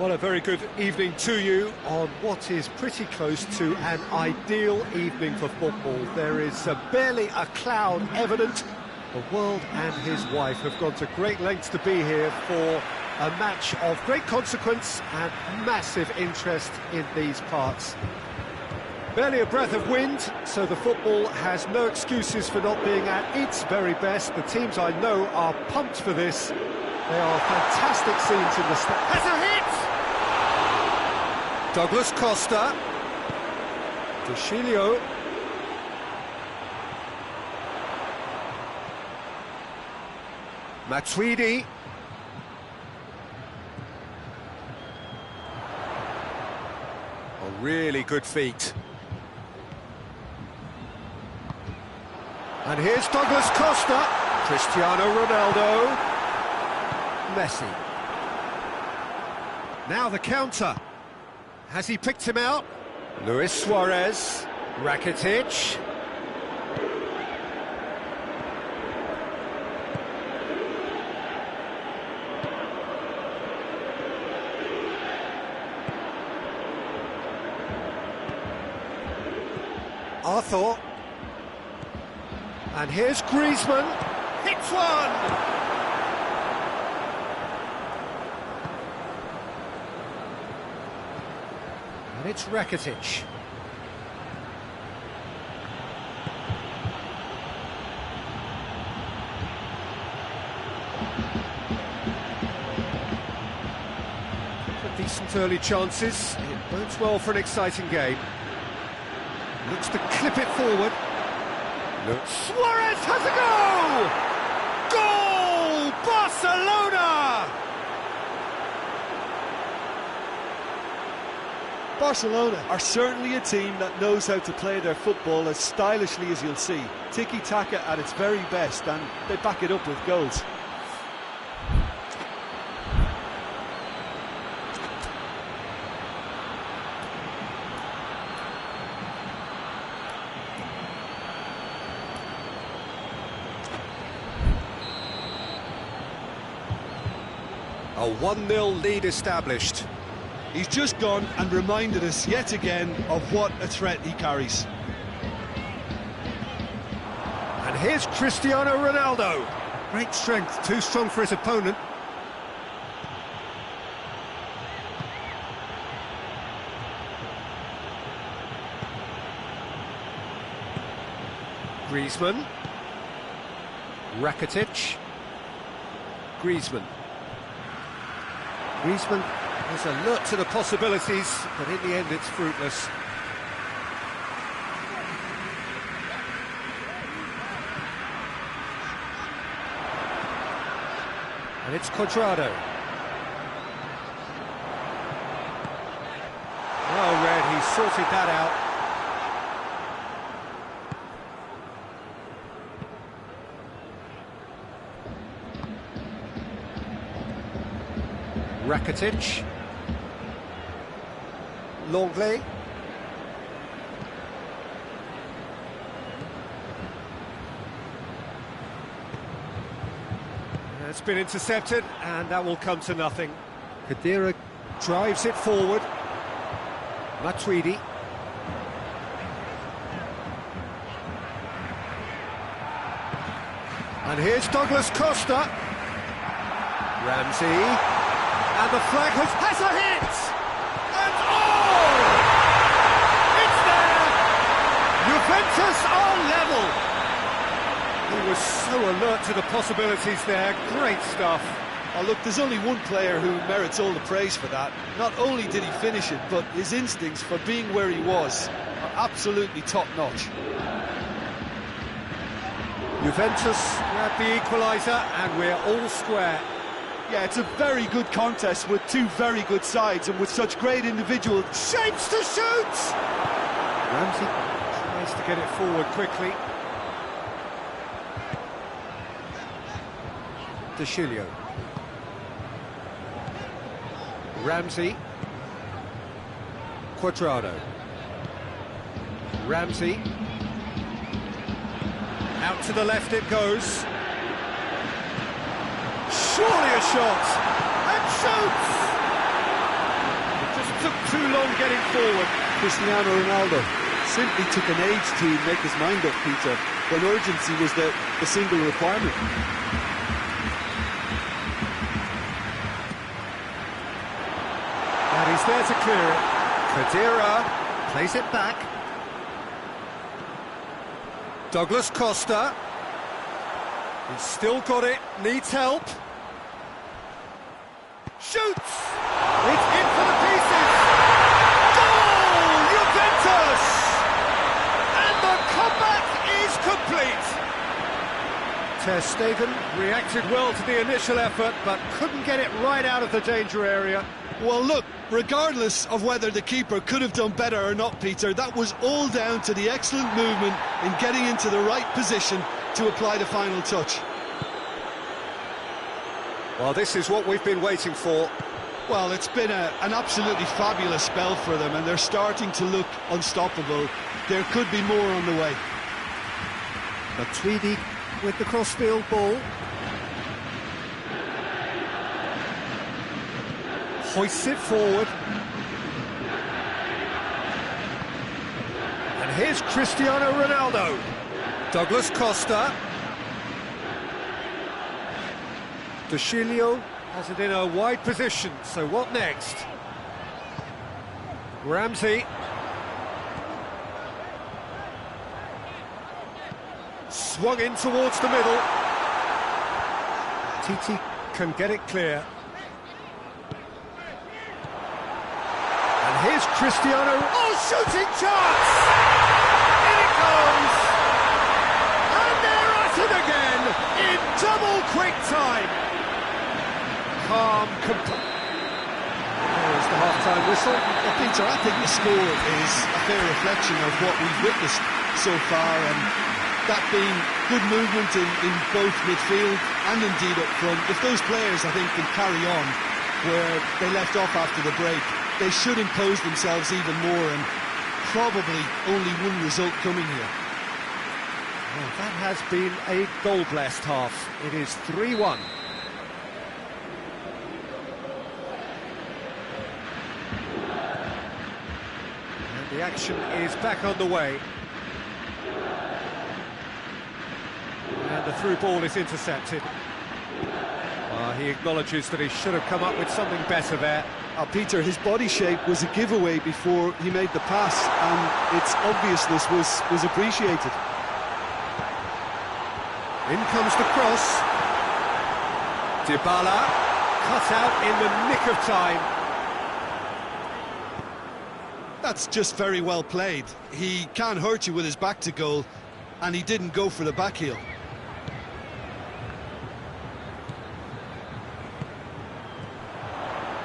Well, a very good evening to you on what is pretty close to an ideal evening for football. There is barely a cloud evident. The world and his wife have gone to great lengths to be here for a match of great consequence and massive interest in these parts. Barely a breath of wind, so the football has no excuses for not being at its very best. The teams I know are pumped for this. They are fantastic scenes in the stand. Has a hit! Douglas Costa. Deschilio. Matuidi. Really good feet. And here's Douglas Costa. Cristiano Ronaldo. Messi. Now the counter. Has he picked him out? Luis Suarez. Rakitic. Arthur. And here's Griezmann. Hits one! And it's Rakitic. Decent early chances. It bodes well for an exciting game. Looks to clip it forward. Look. Suarez has a goal! Goal! Barcelona! Barcelona are certainly a team that knows how to play their football as stylishly as you'll see. Tiki-taka at its very best, and they back it up with goals. A 1-0 lead established. He's just gone and reminded us yet again of what a threat he carries. And here's Cristiano Ronaldo. Great strength, too strong for his opponent. Griezmann. Rakitic. Griezmann. Griezmann is alert to the possibilities, but in the end it's fruitless. And it's Cuadrado. Well read, he sorted that out. Rakitic. Longley. It's been intercepted, and that will come to nothing. Khedira drives it forward. Matuidi. And here's Douglas Costa. Ramsey. And the flag has a hit! And oh! Juventus are level! He was so alert to the possibilities there, great stuff. Oh look, there's only one player who merits all the praise for that. Not only did he finish it, but his instincts for being where he was are absolutely top-notch. Juventus grab the equaliser, and we're all square. Yeah, it's a very good contest with two very good sides and with such great individual shapes to shoot! Ramsey tries to get it forward quickly. Deschilio. Ramsey. Cuadrado. Ramsey. Out to the left it goes. Surely a shot, and shoots! took too long getting forward. Cristiano Ronaldo simply took an age to make his mind up, Peter, when urgency was the single requirement. And he's there to clear it. Khedira plays it back. Douglas Costa. He's still got it, needs help. Shoots! It's in for the pieces! Goal! Juventus! And the comeback is complete! Ter Stegen reacted well to the initial effort, but couldn't get it right out of the danger area. Well, look, regardless of whether the keeper could have done better or not, Peter, that was all down to the excellent movement in getting into the right position to apply the final touch. Well, this is what we've been waiting for. Well, it's been an absolutely fabulous spell for them, and they're starting to look unstoppable. There could be more on the way. Matuidi with the crossfield ball. Hoists it forward. And here's Cristiano Ronaldo. Douglas Costa. De Chilio has it in a wide position, so what next? Ramsey. Swung in towards the middle. Titi can get it clear. And here's Cristiano. Oh, shooting chance! In it goes! And they're at it again in double quick time. Calm, there's the half-time whistle. Well, Peter, I think the score is a fair reflection of what we've witnessed so far, and that being good movement in both midfield and indeed up front. If those players, I think, can carry on where they left off after the break, they should impose themselves even more, and probably only one result coming here. Well, that has been a goal-blessed half. It is 3-1. And the action is back on the way. And the through ball is intercepted. He acknowledges that he should have come up with something better there. Peter, his body shape was a giveaway before he made the pass, and its obviousness was appreciated. In comes the cross. Dybala cut out in the nick of time. That's just very well played. He can't hurt you with his back to goal, and he didn't go for the back heel.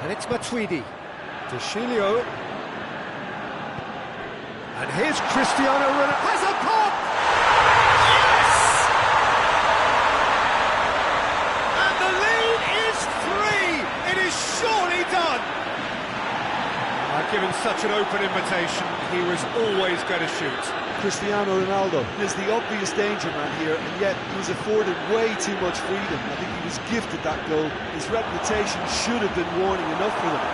And it's Matuidi. De Chilio. And here's Cristiano Ronaldo. Has a pop! Yes! And the lead is 3! It is surely done! Given such an open invitation, he was always going to shoot. Cristiano Ronaldo is the obvious danger man here, and yet he was afforded way too much freedom. I think he was gifted that goal. His reputation should have been warning enough for them.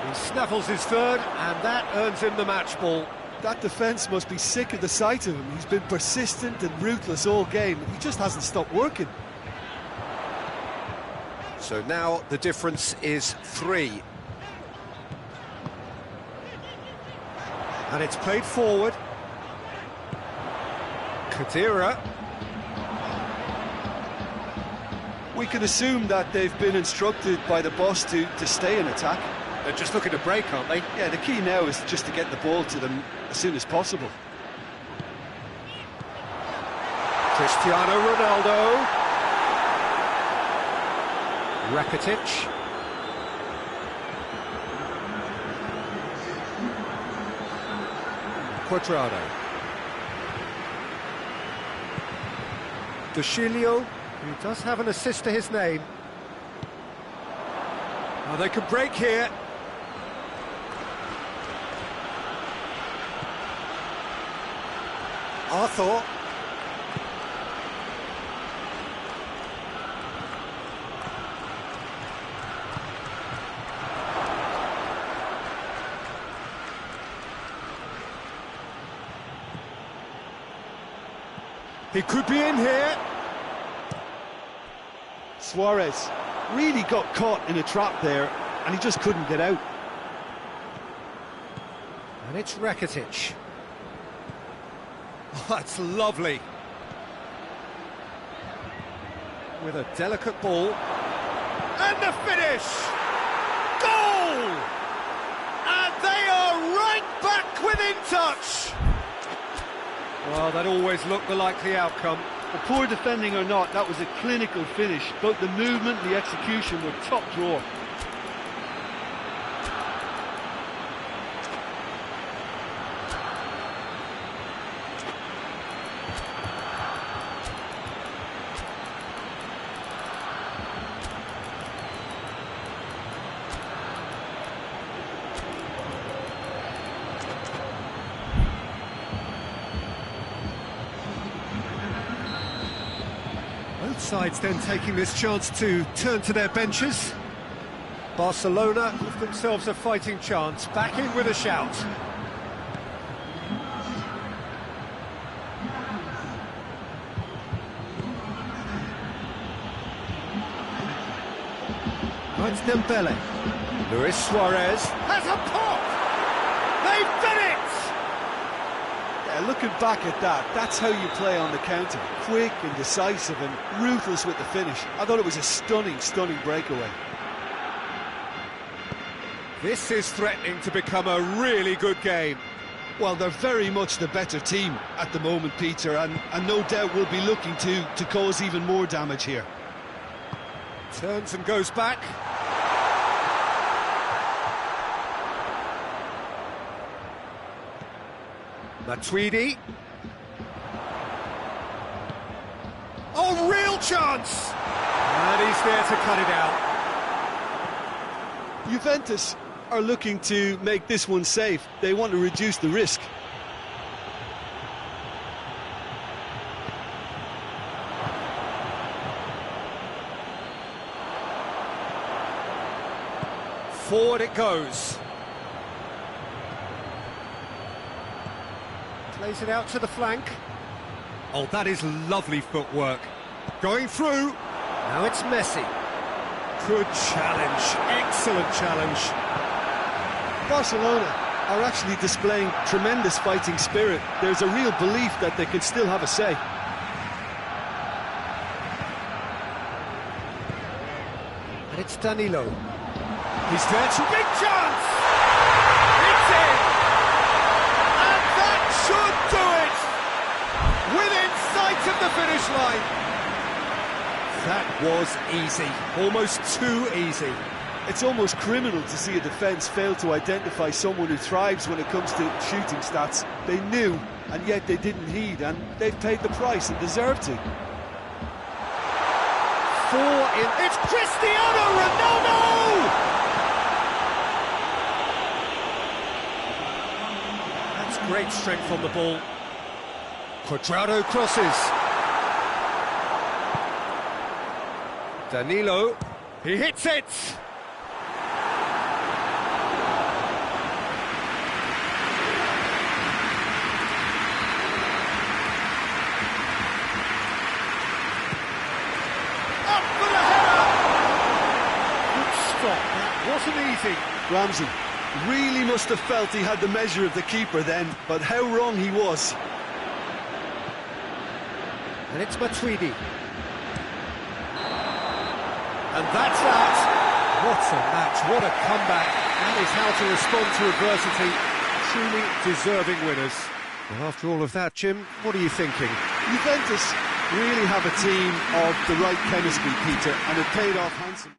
He snaffles his third, and that earns him the match ball. That defence must be sick of the sight of him. He's been persistent and ruthless all game. He just hasn't stopped working. So now the difference is 3. And it's played forward. Khedira. We can assume that they've been instructed by the boss to stay in attack. They're just looking to break, aren't they? Yeah, the key now is just to get the ball to them as soon as possible. Cristiano Ronaldo. Rakitic. Quadrado. De Chilio, who does have an assist to his name. Oh, they could break here. Arthur. He could be in here. Suarez really got caught in a trap there, and he just couldn't get out. And it's Rakitic. Oh, that's lovely. With a delicate ball. And the finish! Goal! And they are right back within touch! Well, that always looked the likely outcome. Well, poor defending or not, that was a clinical finish. Both the movement and the execution were top drawer. Both sides then taking this chance to turn to their benches. Barcelona give themselves a fighting chance, back in with a shout. Now it's Dembele. Luis Suarez has a pop! They've done it! Yeah, looking back at that, that's how you play on the counter. Quick and decisive and ruthless with the finish. I thought it was a stunning, stunning breakaway. This is threatening to become a really good game. Well, they're very much the better team at the moment, Peter, and no doubt will be looking to cause even more damage here. Turns and goes back. Matuidi. Oh, real chance! And he's there to cut it out. Juventus are looking to make this one safe. They want to reduce the risk. Forward it goes. Plays it out to the flank. Oh, that is lovely footwork. Going through. Now it's Messi. Good challenge. Excellent challenge. Barcelona are actually displaying tremendous fighting spirit. There's a real belief that they can still have a say. And it's Danilo. He's there to big chance! It's in! And that should do it! Within sight of the finish line. That was easy. Almost too easy. It's almost criminal to see a defence fail to identify someone who thrives when it comes to shooting stats. They knew, and yet they didn't heed, and they've paid the price and deserve to. It's Cristiano Ronaldo! That's great strength on the ball. Cuadrado crosses. Danilo, he hits it! Up for the header! Good stop, that wasn't easy. Ramsey really must have felt he had the measure of the keeper then, but how wrong he was. And it's Matuidi. And that's that. What a match, what a comeback. That is how to respond to adversity. Truly deserving winners. Well, after all of that, Jim, what are you thinking? Juventus really have a team of the right chemistry, Peter, and it paid off handsomely.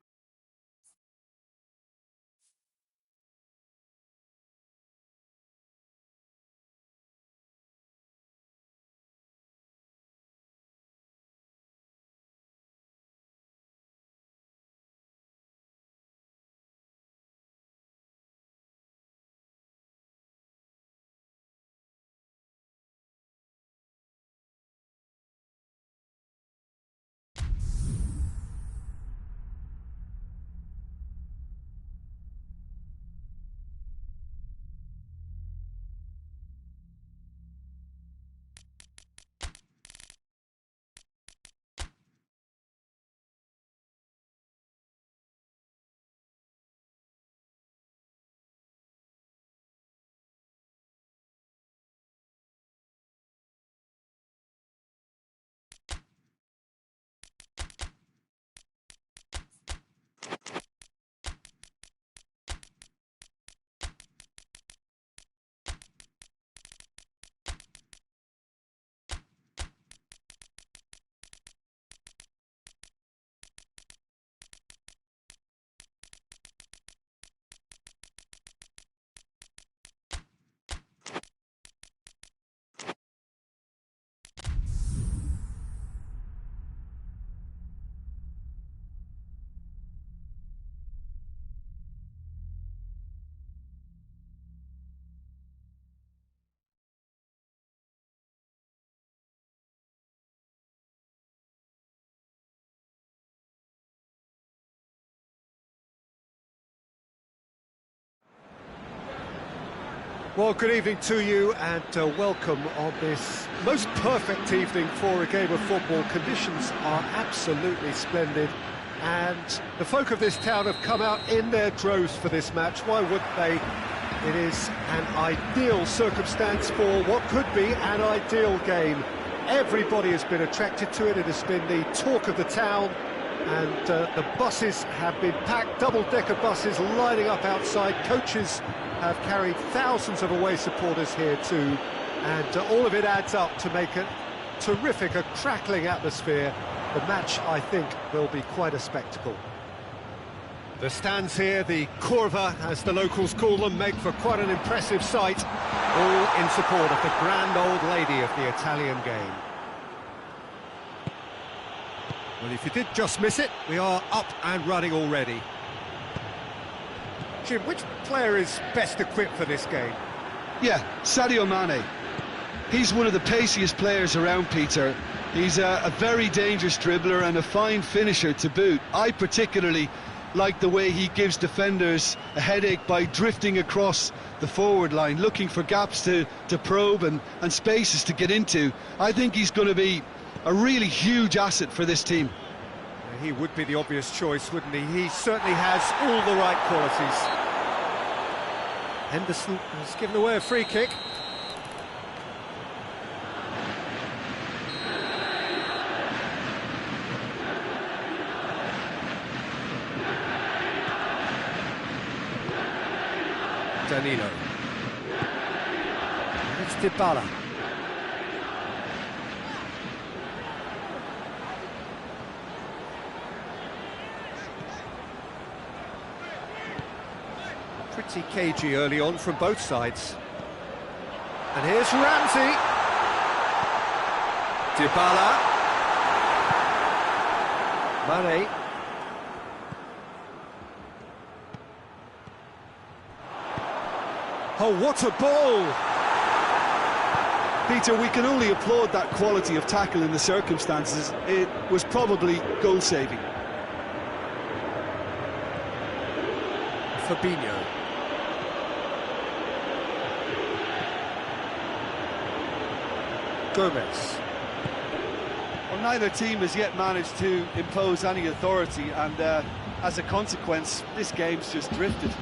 Well, good evening to you and welcome on this most perfect evening for a game of football. Conditions are absolutely splendid and the folk of this town have come out in their droves for this match. Why wouldn't they? It is an ideal circumstance for what could be an ideal game. Everybody has been attracted to it. It has been the talk of the town, and the buses have been packed, double-decker buses lining up outside. Coaches have carried thousands of away supporters here too, and all of it adds up to make a terrific, a crackling atmosphere. The match, I think, will be quite a spectacle. The stands here, the curva, as the locals call them, make for quite an impressive sight, all in support of the grand old lady of the Italian game. Well, if you did just miss it, we are up and running already. Jim, which player is best equipped for this game? Yeah, Sadio Mane. He's one of the paciest players around, Peter. He's a very dangerous dribbler and a fine finisher to boot. I particularly like the way he gives defenders a headache by drifting across the forward line, looking for gaps to probe and spaces to get into. I think he's going to be a really huge asset for this team. He would be the obvious choice, wouldn't he? He certainly has all the right qualities. Henderson has given away a free kick. Danilo. It's Dybala. Pretty cagey early on from both sides. And here's Ramsey. Dybala. Mane. Oh, what a ball! Peter, we can only applaud that quality of tackle in the circumstances. It was probably goal-saving. Fabinho. Gomez. Well, neither team has yet managed to impose any authority, and as a consequence, this game's just drifted.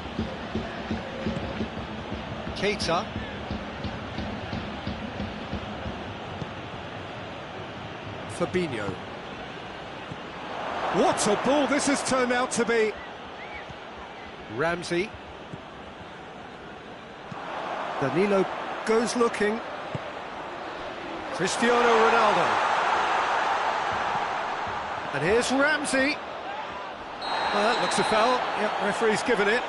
Keita. Fabinho. What a ball this has turned out to be. Ramsey. Danilo goes looking. Cristiano Ronaldo. And here's Ramsey. Well, that looks a foul. Yep, referee's given it.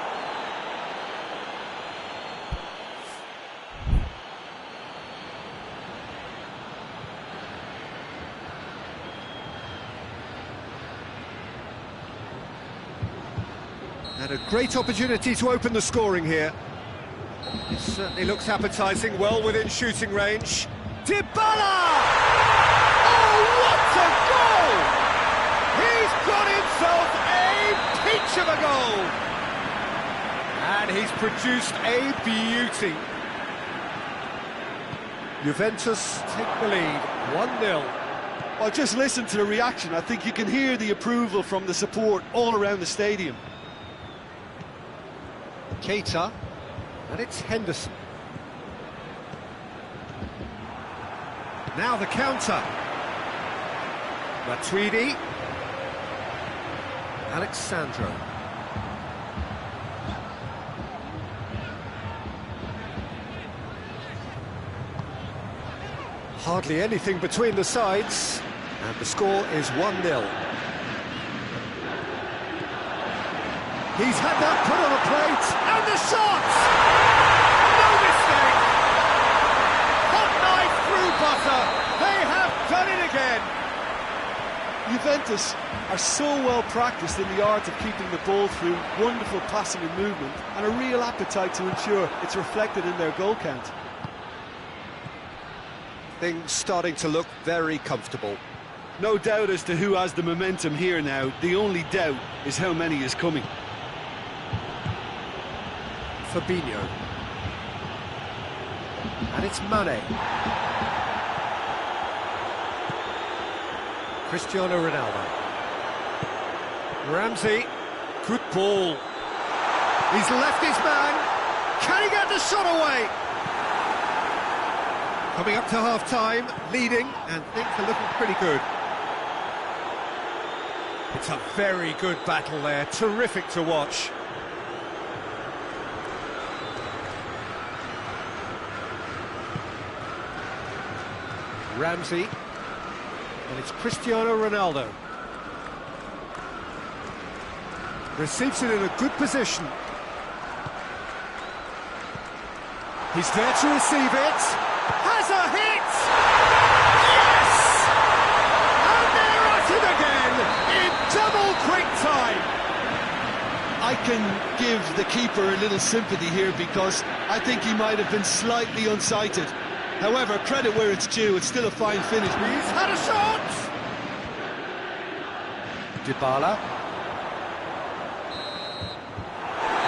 And a great opportunity to open the scoring here. It certainly looks appetising, well within shooting range. Dybala! Oh, what a goal! He's got himself a peach of a goal! And he's produced a beauty. Juventus take the lead, 1-0. Well, just listen to the reaction. I think you can hear the approval from the support all around the stadium. Keita, and it's Henderson. Now the counter. Matuidi. Alexandro. Hardly anything between the sides, and the score is 1-0. He's had that put on a plate, and the shot! No mistake! Hot knife through butter, they have done it again! Juventus are so well practiced in the art of keeping the ball through wonderful passing and movement, and a real appetite to ensure it's reflected in their goal count. Things starting to look very comfortable. No doubt as to who has the momentum here now. The only doubt is how many is coming. Fabinho. And it's Mane. Cristiano Ronaldo. Ramsey. Good ball. He's left his man. Can he get the shot away? Coming up to half-time, leading, and things are looking pretty good. It's a very good battle there, terrific to watch. Ramsey, and it's Cristiano Ronaldo. Receives it in a good position. He's there to receive it. Has a hit! Yes! And they're at it again in double quick time. I can give the keeper a little sympathy here because I think he might have been slightly unsighted. However, credit where it's due, it's still a fine finish. He's had a shot! Dybala.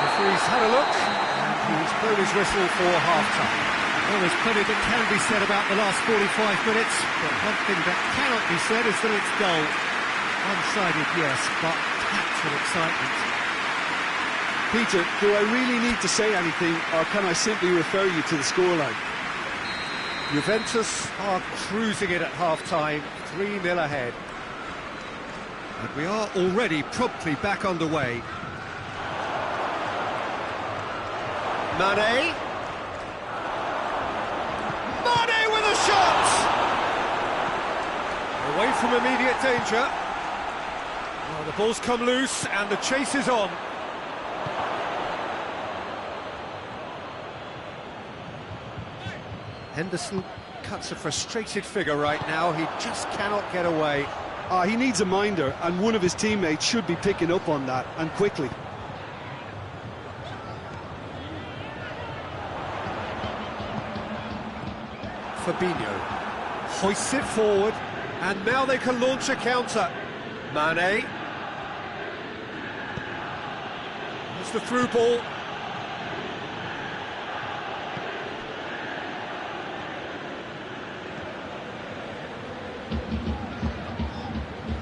Referee's had a look, and he's blown his whistle for half-time. Well, there's plenty that can be said about the last 45 minutes, but one thing that cannot be said is that it's dull. One-sided, yes, but packed with excitement. Peter, do I really need to say anything, or can I simply refer you to the scoreline? Juventus are cruising it at half-time, 3-0 ahead. And we are already promptly back underway. Mane. Mane with a shot! Away from immediate danger. Well, the ball's come loose and the chase is on. Henderson cuts a frustrated figure right now. He just cannot get away. He needs a minder, and one of his teammates should be picking up on that, and quickly. Fabinho hoists it forward, and now they can launch a counter. Mane. It's the through ball.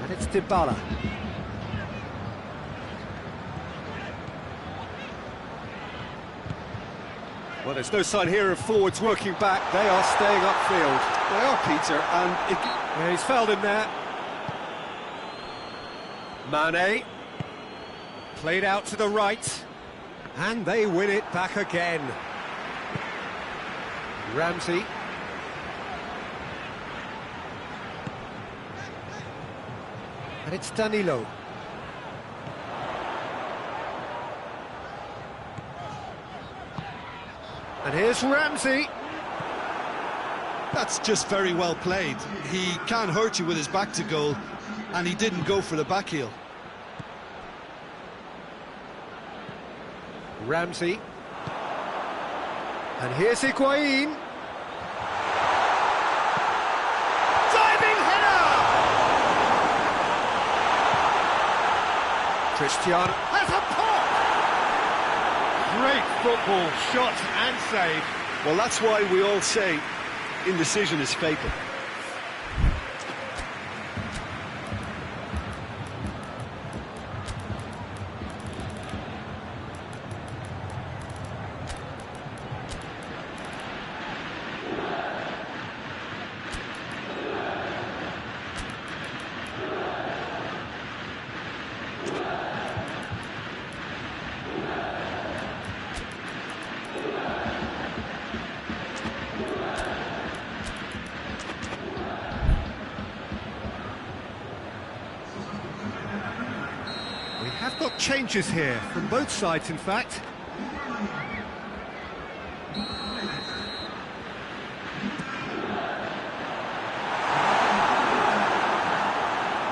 And it's Dybala. Well, there's no sign here of forwards working back. They are staying upfield. They are, Peter, and Yeah, he's fouled him there. Mane. Played out to the right. And they win it back again. Ramsey. And it's Danilo. And here's Ramsey. that's just very well played. He can hurt you with his back to goal, and he didn't go for the back heel. Ramsey. And here's Higuain. Diving header! Cristiano has a pop! Great football, shot and save. Well, that's why we all say indecision is fatal. We have got changes here, from both sides in fact.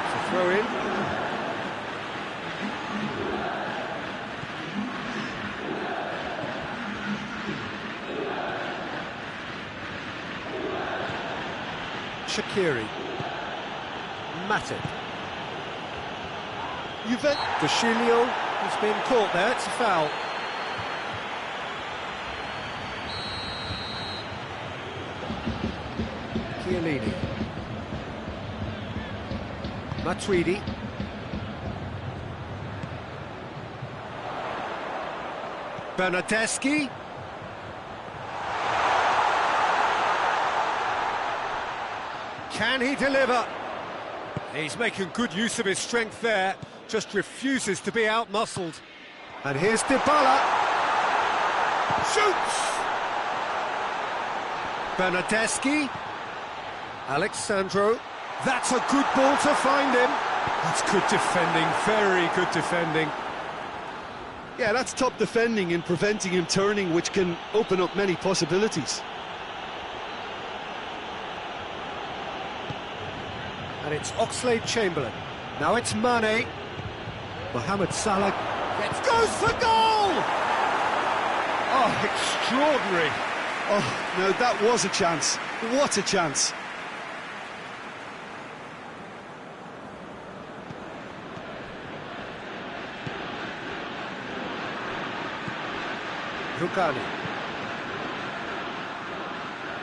It's a throw in. Shaqiri. Matip. Dashilio has been caught there, it's a foul. Chiellini. Matuidi. Bernardeschi. Can he deliver? He's making good use of his strength there, just refuses to be out-muscled. And here's Dybala. Shoots! Bernardeschi. Alexandro. That's a good ball to find him. That's good defending, very good defending. Yeah, that's top defending in preventing him turning, which can open up many possibilities. And it's Oxlade-Chamberlain. Now it's Mane. Mohamed Salah goes for goal! Oh, extraordinary. Oh, now that was a chance. What a chance. Rugani.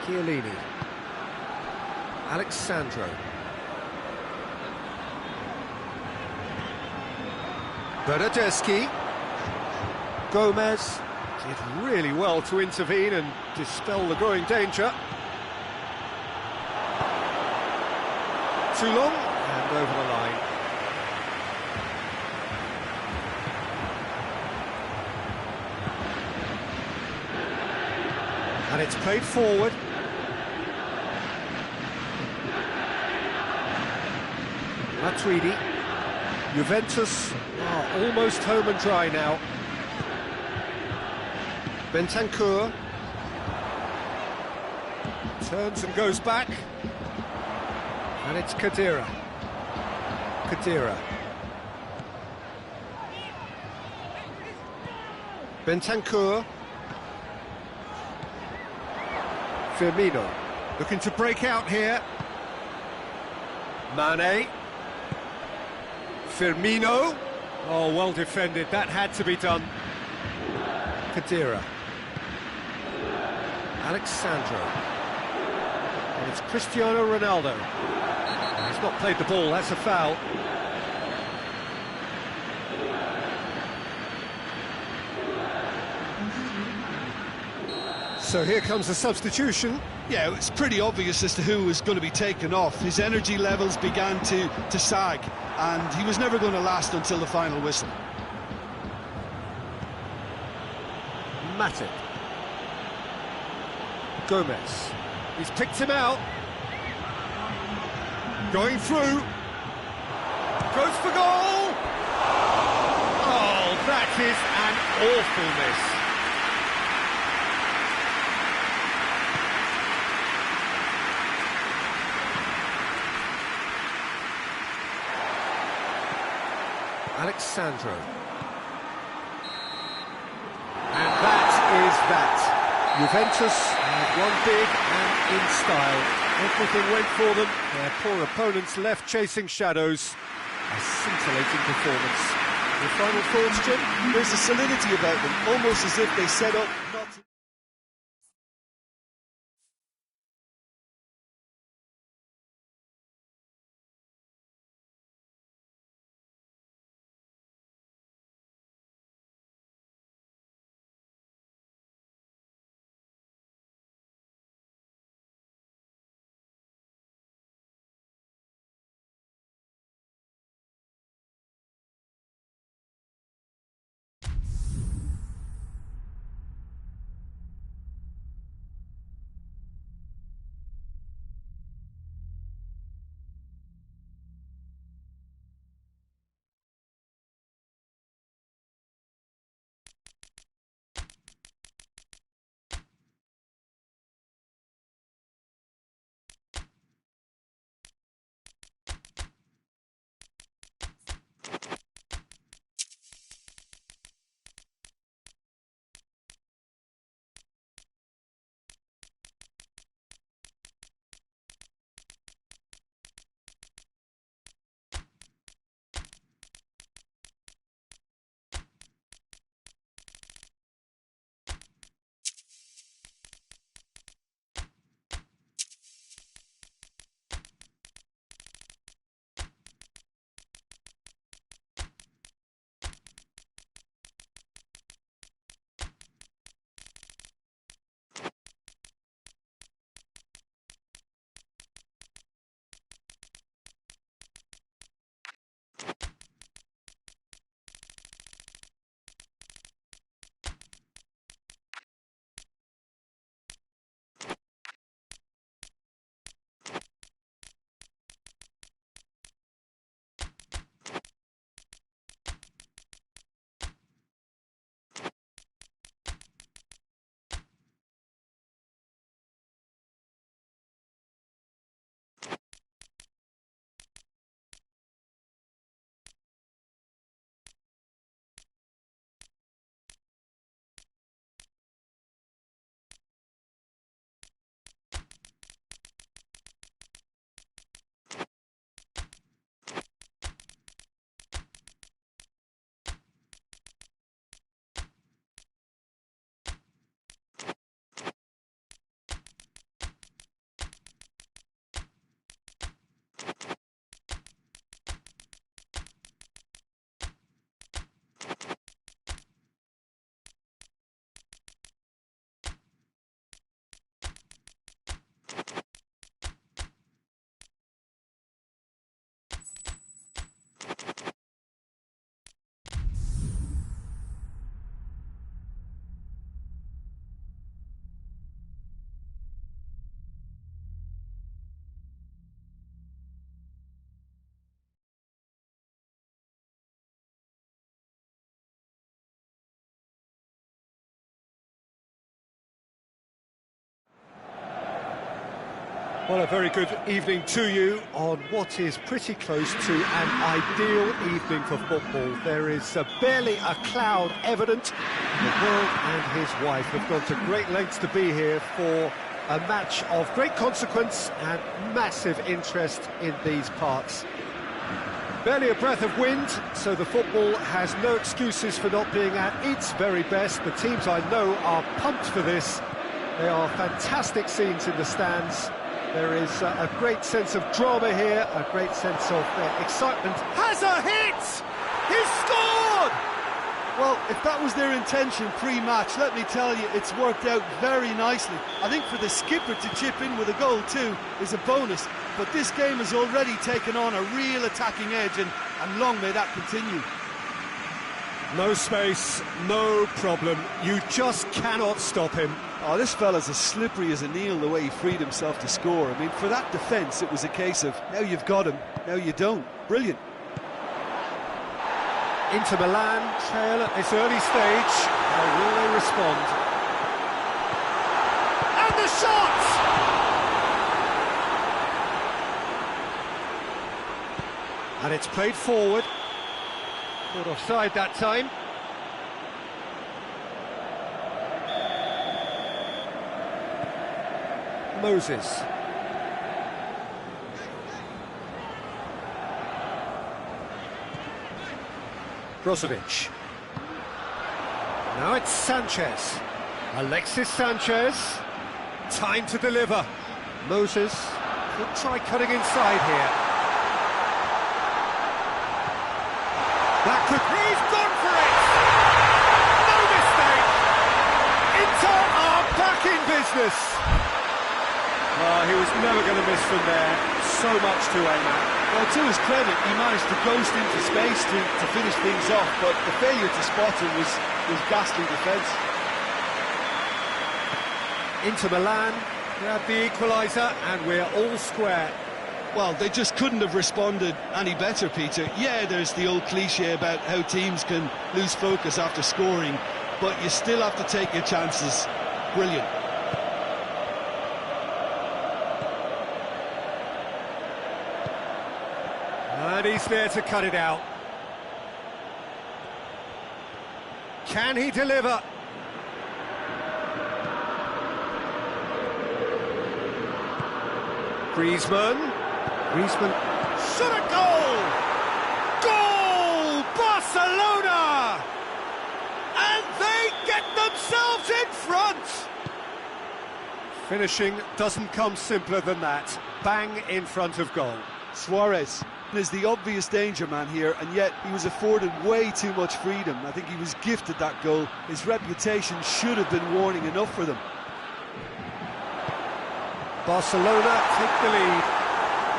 Chiellini. Alexandro. Bernardeschi. Gomez did really well to intervene and dispel the growing danger. Too long and over the line. And it's played forward. Matuidi. Juventus are almost home and dry now. Bentancur. Turns and goes back. And it's Khedira. Khedira. Bentancur. Firmino, looking to break out here. Mane. Firmino. Oh, well defended, that had to be done. Khedira. Alexandro. And it's Cristiano Ronaldo. He's not played the ball, that's a foul. So here comes the substitution. Yeah, it's pretty obvious as to who was going to be taken off. His energy levels began to sag, and he was never going to last until the final whistle. Matic. Gomez. He's picked him out. Going through. Goes for goal! Oh, that is an awful miss. Alexandro. And that is that. Juventus had won big and in style. Everything went for them. Their poor opponents left chasing shadows. A scintillating performance. Your final thoughts, Jim? There's a solidity about them, almost as if they set up not to... Well, a very good evening to you on what is pretty close to an ideal evening for football. There is barely a cloud evident. The world and his wife have gone to great lengths to be here for a match of great consequence and massive interest in these parts. Barely a breath of wind, so the football has no excuses for not being at its very best. The teams I know are pumped for this. They are fantastic scenes in the stands. There is a great sense of drama here, a great sense of excitement. Has a hit! He's scored! Well, if that was their intention pre-match, let me tell you, it's worked out very nicely. I think for the skipper to chip in with a goal too is a bonus, but this game has already taken on a real attacking edge, and long may that continue. No space, no problem. You just cannot stop him. Oh, this fella's as slippery as a needle the way he freed himself to score. I mean, for that defence, it was a case of, now you've got him, now you don't. Brilliant. Inter Milan trail at this early stage. How will they respond? And the shot! And it's played forward. Not offside that time. Moses. Brozovic. Now it's Sanchez. Alexis Sanchez. Time to deliver. Moses could try cutting inside here. That could... He's gone for it! No mistake! Inter are back in business! Oh, he was never going to miss from there. So much to aim at. Well, to his credit, he managed to ghost into space to finish things off, but the failure to spot him was ghastly defence. Inter Milan grab the equaliser, and we're all square. Well, they just couldn't have responded any better, Peter. Yeah, there's the old cliché about how teams can lose focus after scoring, but you still have to take your chances. Brilliant. And he's there to cut it out. Can he deliver? Griezmann. Shot a goal! Goal! Barcelona! And they get themselves in front! Finishing doesn't come simpler than that. Bang in front of goal. Suarez is the obvious danger man here, and yet he was afforded way too much freedom. I think he was gifted that goal. His reputation should have been warning enough for them. Barcelona take the lead.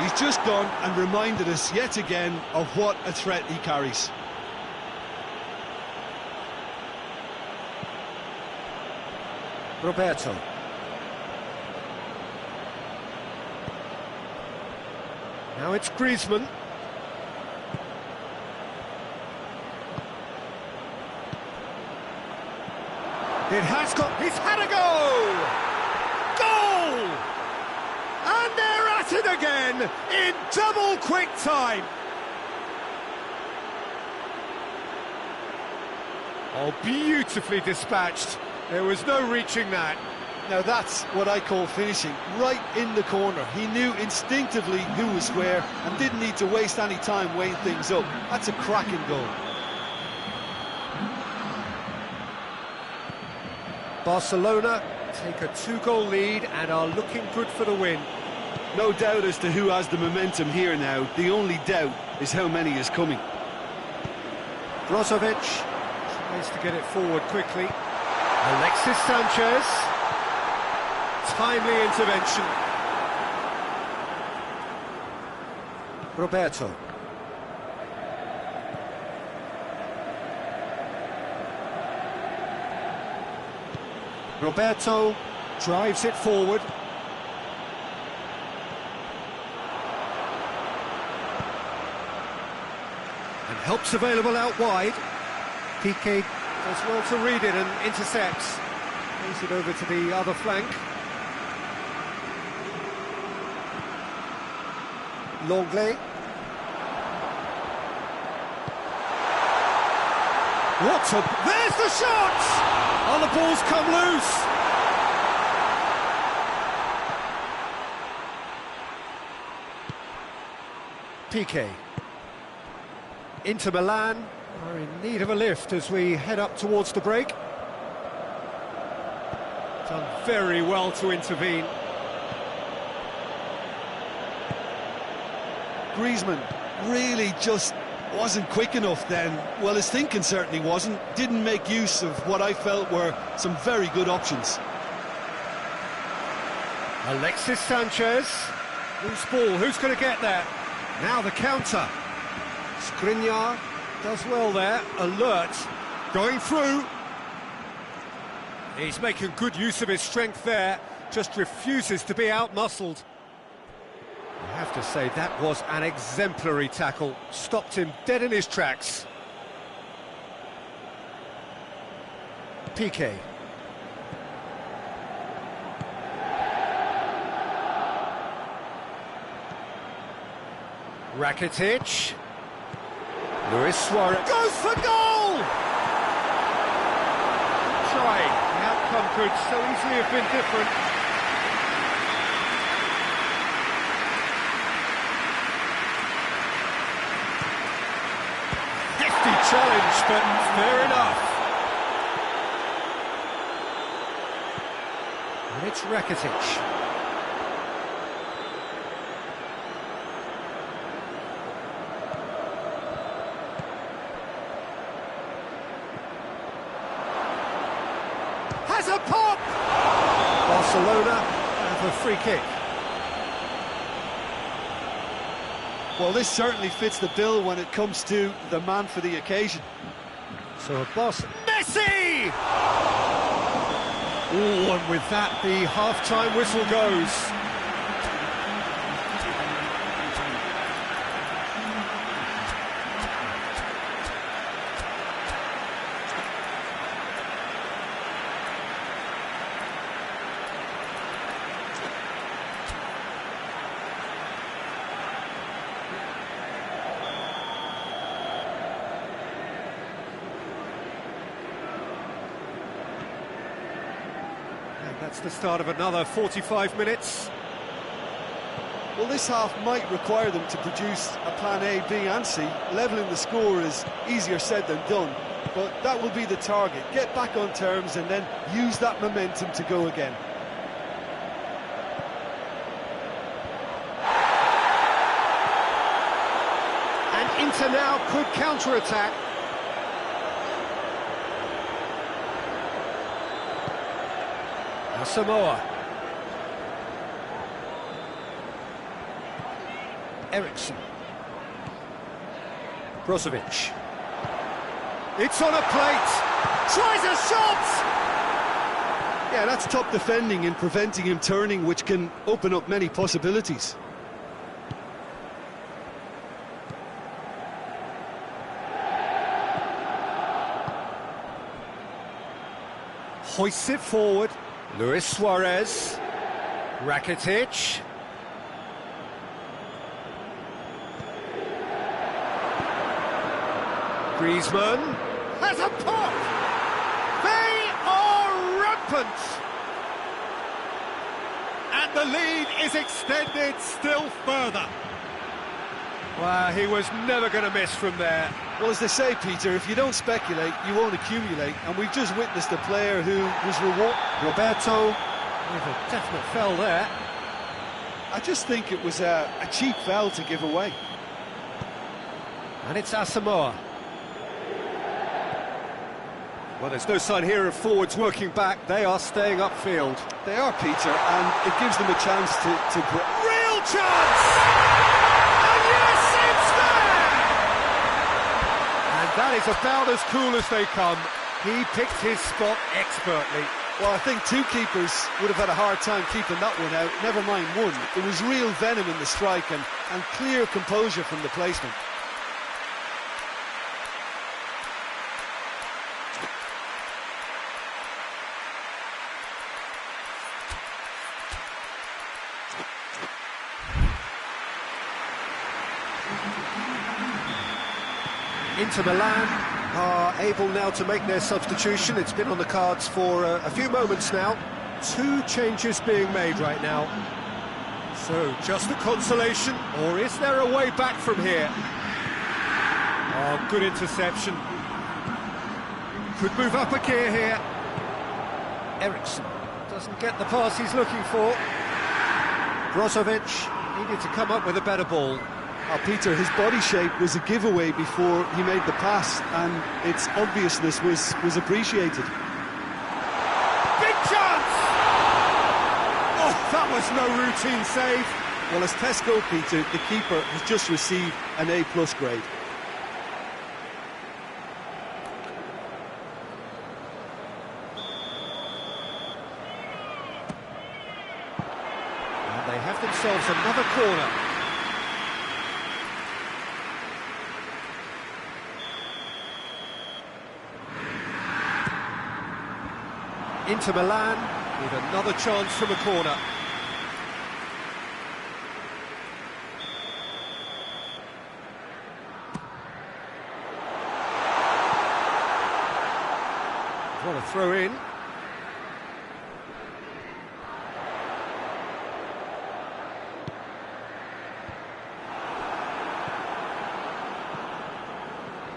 He's just gone and reminded us yet again of what a threat he carries. Roberto. Now it's Griezmann. It has got... He's had a goal! Goal! And they're at it again in double quick time. Oh, beautifully dispatched. There was no reaching that. Now that's what I call finishing, right in the corner. He knew instinctively who was where and didn't need to waste any time weighing things up. That's a cracking goal. Barcelona take a 2-goal lead and are looking good for the win. No doubt as to who has the momentum here now. The only doubt is how many is coming. Brozovic tries to get it forward quickly. Alexis Sanchez. Timely intervention. Roberto. Roberto drives it forward. And help's available out wide. Piqué does well to read it and intercepts. Plays it over to the other flank. Longley. What a... There's the shot! Oh, the ball's come loose. Piqué. Inter Milan are in need of a lift as we head up towards the break. Done very well to intervene. Griezmann really just wasn't quick enough then. Well, his thinking certainly wasn't. Didn't make use of what I felt were some very good options. Alexis Sanchez. Loose ball, who's going to get there? Now the counter. Skriniar does well there, alert, going through. He's making good use of his strength there, just refuses to be out-muscled. I have to say, that was an exemplary tackle, stopped him dead in his tracks. Piqué. Rakitic. Luis Suarez goes for goal! Trying, the outcome could so easily have been different. Hefty challenge, but fair enough. And it's Rakitic. Has a pop! Barcelona have a free kick. Well, this certainly fits the bill when it comes to the man for the occasion. So a boss... Messi! Oh, and with that, the half-time whistle goes. That's the start of another 45 minutes. Well, this half might require them to produce a plan A, B and C. Levelling the score is easier said than done, but that will be the target. Get back on terms and then use that momentum to go again. And Inter now could counter-attack. Samoa. Eriksson. Brozovic. It's on a plate. Tries a shot! Yeah, that's top defending and preventing him turning, which can open up many possibilities. Hoists it forward. Luis Suarez. Rakitic. Griezmann has a pop! They are rampant! And the lead is extended still further. Well, he was never going to miss from there. Well, as they say, Peter, if you don't speculate, you won't accumulate. And we've just witnessed a player who was rewarded. Roberto with a definite foul there. I just think it was a cheap foul to give away. And it's Asamoah. Well, there's no sign here of forwards working back. They are staying upfield. They are, Peter, and it gives them a chance to real chance! And yes, it's there! And that is about as cool as they come. He picked his spot expertly. Well, I think two keepers would have had a hard time keeping that one out, never mind one. There was real venom in the strike and clear composure from the placement. Inter Milan are able now to make their substitution. It's been on the cards for a few moments now. 2 changes being made right now. So, just a consolation, or is there a way back from here? Oh, good interception. Could move up a gear here. Eriksson doesn't get the pass he's looking for. Brozovic needed to come up with a better ball. Peter, his body shape was a giveaway before he made the pass, and its obviousness was appreciated. Big chance! Oh, that was no routine save. Well, as tests go, Peter, the keeper has just received an A+ grade. And they have themselves another corner. Inter Milan with another chance from a corner. What a throw in.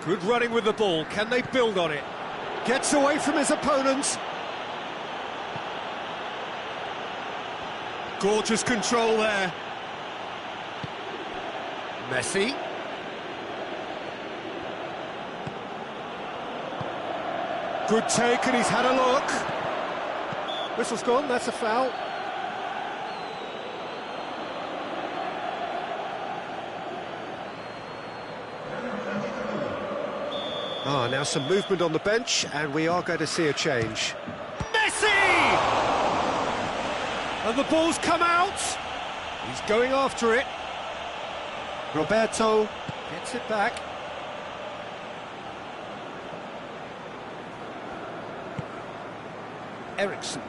Good running with the ball. Can they build on it? Gets away from his opponents. Gorgeous control there. Messi. Good take, and he's had a look. Whistle's gone, that's a foul. Now some movement on the bench, and we are going to see a change. Messi! And the ball's come out. He's going after it. Roberto gets it back. Eriksson.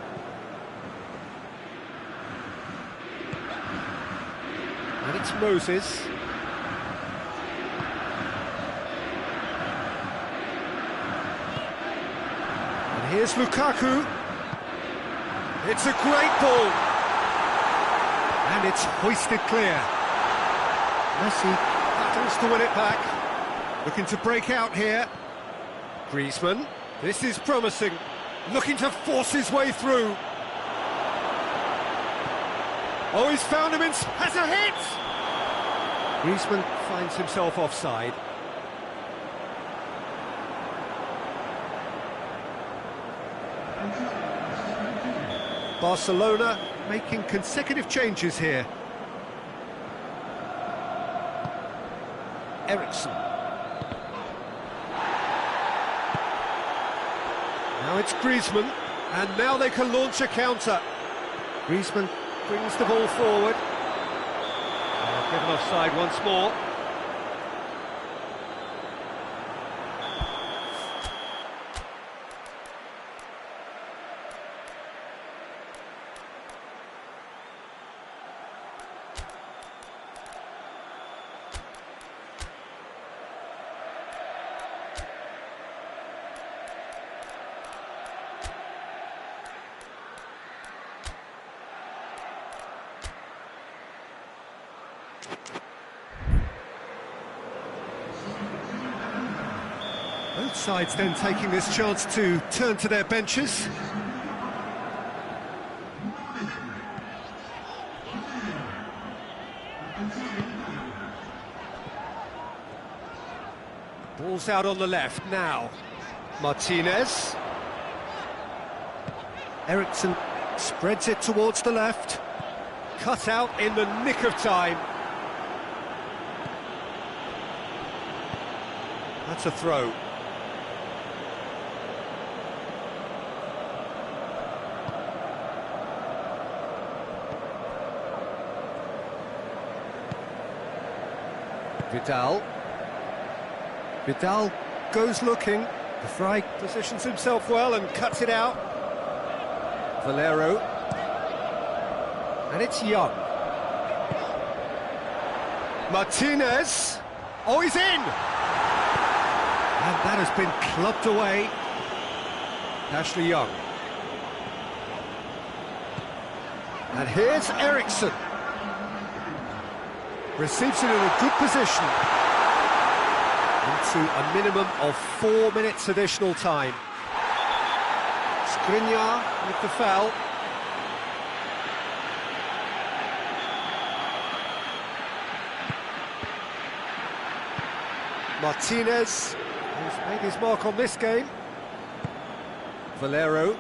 And it's Moses. And here's Lukaku. It's a great ball. And it's hoisted clear. Messi battles to win it back. Looking to break out here. Griezmann. This is promising. Looking to force his way through. Oh, he's found him, has a hit! Griezmann finds himself offside. Barcelona making consecutive changes here. Eriksson. Now it's Griezmann, and now they can launch a counter. Griezmann brings the ball forward. Given offside once more. Both sides then taking this chance to turn to their benches. Ball's out on the left now. Martinez. Eriksson spreads it towards the left. Cut out in the nick of time. That's a throw. Vidal goes looking. De Vrij positions himself well and cuts it out. Valero. And it's Young. Martinez. Oh, he's in! that has been clubbed away. Ashley Young. And here's Eriksson. Receives it in a good position. Into a minimum of 4 minutes additional time. Skriniar with the foul. Martinez, who's made his mark on this game. Valero.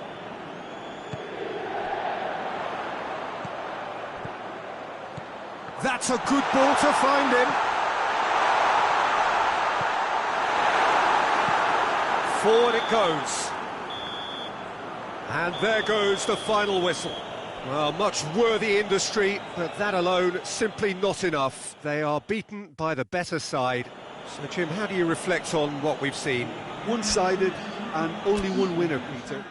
That's a good ball to find him. Forward it goes. And there goes the final whistle. Well, much worthy industry, but that alone simply not enough. They are beaten by the better side. So, Jim, how do you reflect on what we've seen? One-sided and only one winner, Peter.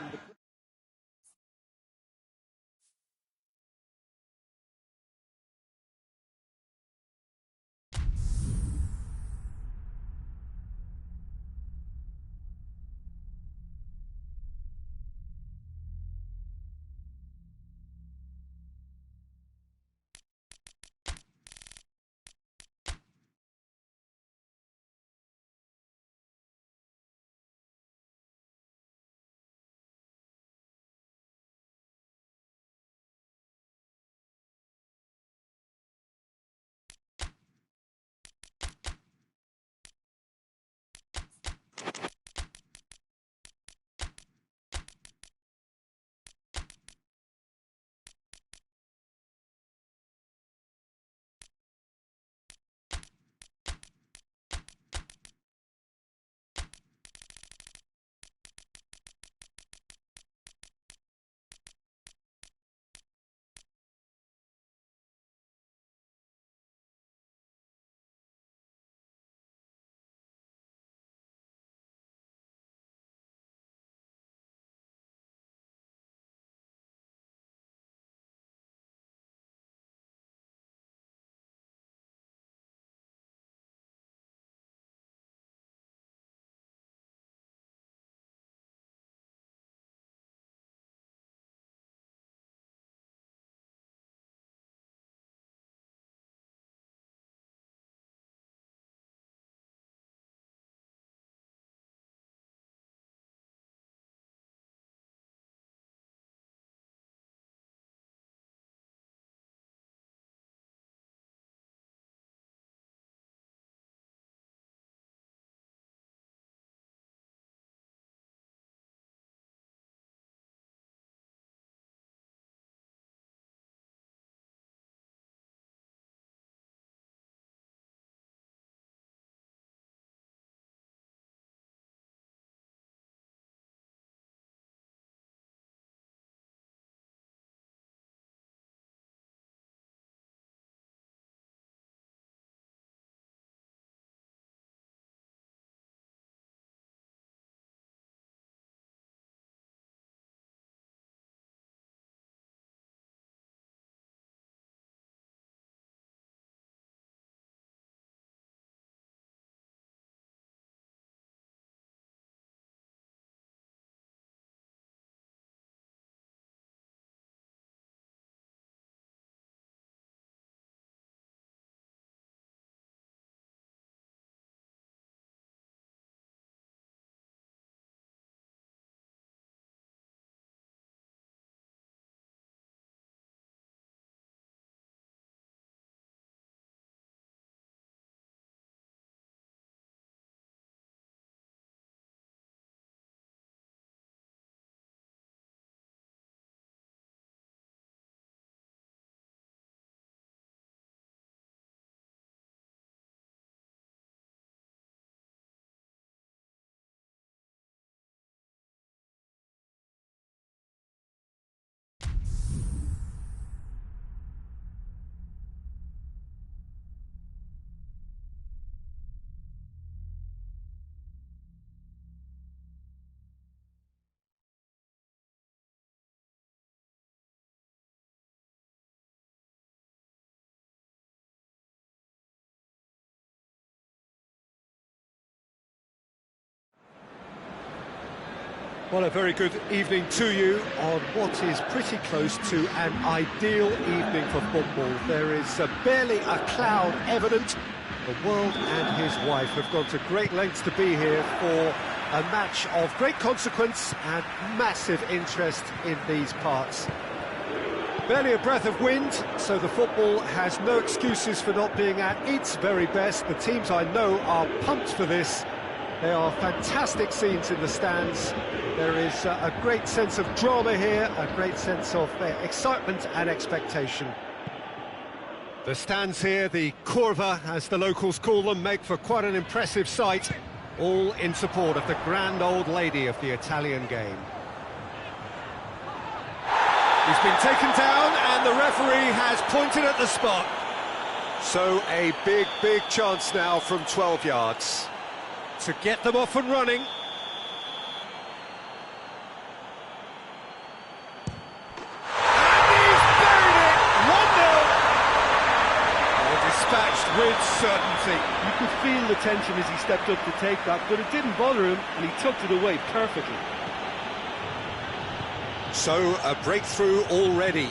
Well, a very good evening to you on what is pretty close to an ideal evening for football. There is barely a cloud evident. The world and his wife have gone to great lengths to be here for a match of great consequence and massive interest in these parts. Barely a breath of wind, so the football has no excuses for not being at its very best. The teams I know are pumped for this. There are fantastic scenes in the stands. There is a great sense of drama here, a great sense of excitement and expectation. The stands here, the curva, as the locals call them, make for quite an impressive sight, all in support of the grand old lady of the Italian game. He's been taken down and the referee has pointed at the spot. So a big chance now from 12 yards to get them off and running. And he's buried it! 1-0! Well, dispatched with certainty. You could feel the tension as he stepped up to take that, but it didn't bother him, and he tucked it away perfectly. So, a breakthrough already.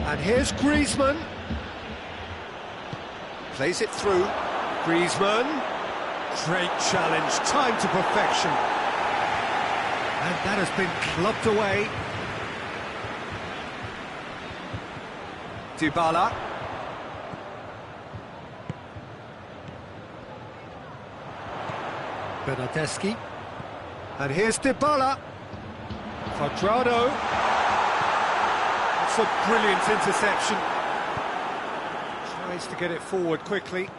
And here's Griezmann. Plays it through. Griezmann. Great challenge, time to perfection. And that has been clubbed away. Dybala. Bernardeschi. And here's Dybala. Cuadrado. It's a brilliant interception. Tries to get it forward quickly.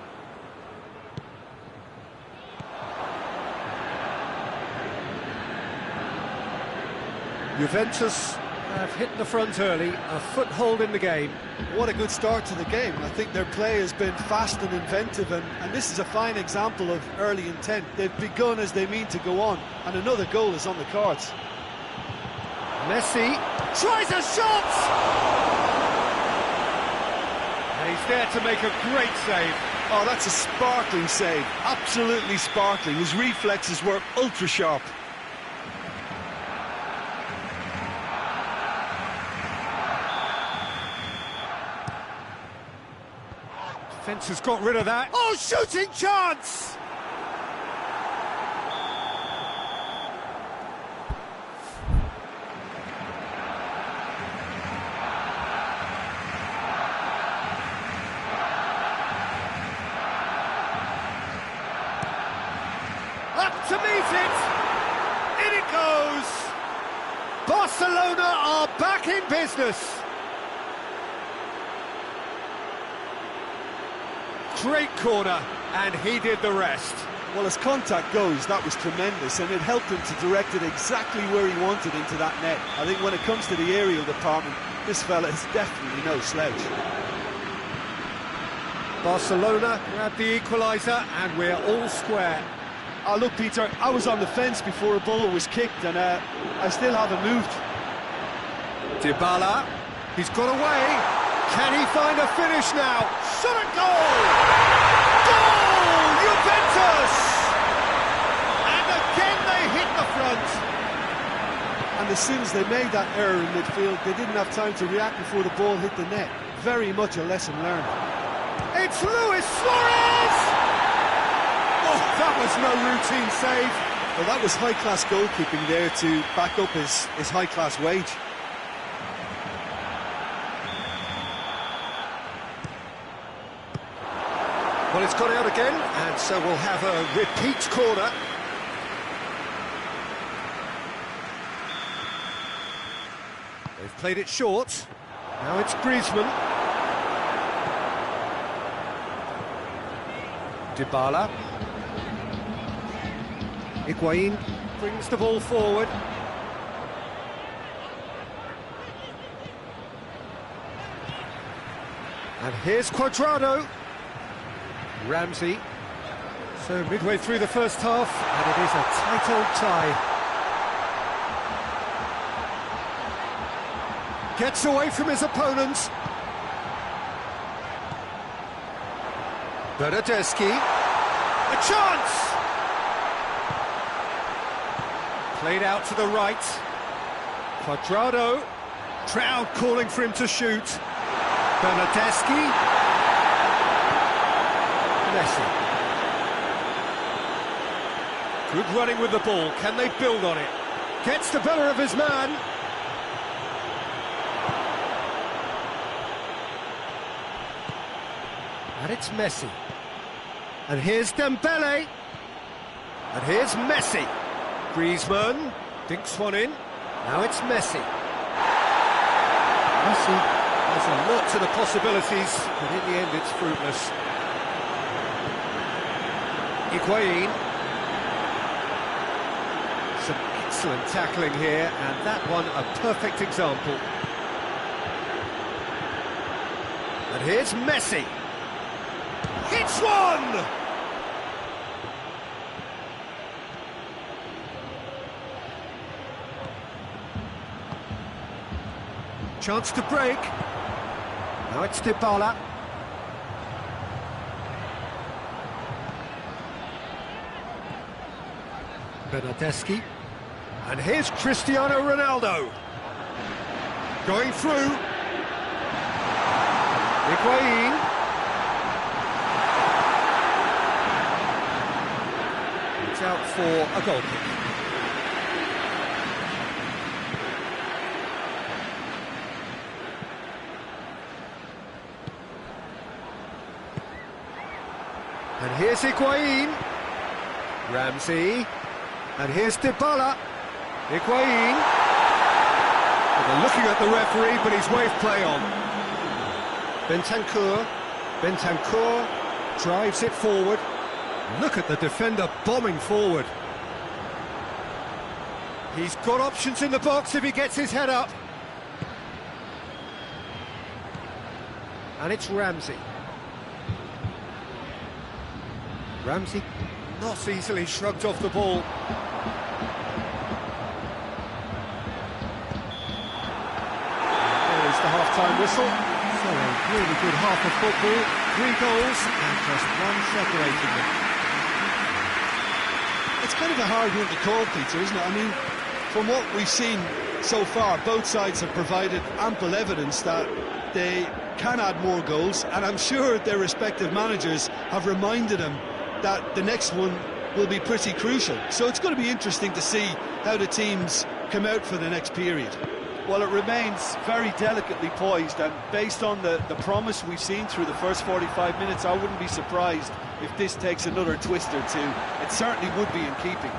Juventus have hit the front early, a foothold in the game. What a good start to the game. I think their play has been fast and inventive, and this is a fine example of early intent. They've begun as they mean to go on, and another goal is on the cards. Messi tries a shot! And he's there to make a great save. Oh, that's a sparkling save. Absolutely sparkling. His reflexes were ultra sharp. Defence has got rid of that. Oh, shooting chance! Up to meet it! In it goes! Barcelona are back in business! Great corner, and he did the rest. Well, as contact goes, that was tremendous, and it helped him to direct it exactly where he wanted into that net. I think when it comes to the aerial department, this fella is definitely no slouch. Barcelona grabbed the equaliser, and we're all square. Oh, look, Peter, I was on the fence before a ball was kicked, and I still haven't moved. Dybala, he's got away. Can he find a finish now? Shot a goal! Goal! Juventus! And again they hit the front. And as soon as they made that error in midfield, they didn't have time to react before the ball hit the net. Very much a lesson learned. It's Luis Suarez! Oh, that was no routine save. Well, that was high-class goalkeeping there to back up his high-class wage. Well, it's got out again, and so we'll have a repeat corner. They've played it short. Now it's Griezmann. Dybala. Higuain brings the ball forward. And here's Cuadrado. Ramsey. So midway through the first half, and it is a tight old tie. Gets away from his opponent. Bernardeschi. A chance! Played out to the right. Quadrado. Crowd calling for him to shoot. Bernardeschi. Messi. Good running with the ball. Can they build on it? Gets the better of his man. And it's Messi. And here's Dembele. And here's Messi. Griezmann dinks one in. Now it's Messi. Messi has a lot to the possibilities, but in the end it's fruitless. Higuain. Some excellent tackling here, and that one a perfect example. And here's Messi. Hits one! Chance to break. Now it's Dybala. Bernardeschi. And here's Cristiano Ronaldo. Going through. Higuain. It's out for a goal kick. And here's Higuain. Ramsey. And here's Dybala. Higuain. Well, they're looking at the referee, but he's waved play on. Bentancur drives it forward. Look at the defender bombing forward. He's got options in the box if he gets his head up. And it's Ramsey. Ramsey not easily shrugged off the ball. There's the half-time whistle. So a really good half of football. 3 goals and just one separating them. It's kind of a hard one to call, Peter, isn't it? I mean, from what we've seen so far, both sides have provided ample evidence that they can add more goals, and I'm sure their respective managers have reminded them that the next one will be pretty crucial. So it's going to be interesting to see how the teams come out for the next period. Well, it remains very delicately poised, and based on the promise we've seen through the first 45 minutes, I wouldn't be surprised if this takes another twist or two. It certainly would be in keeping.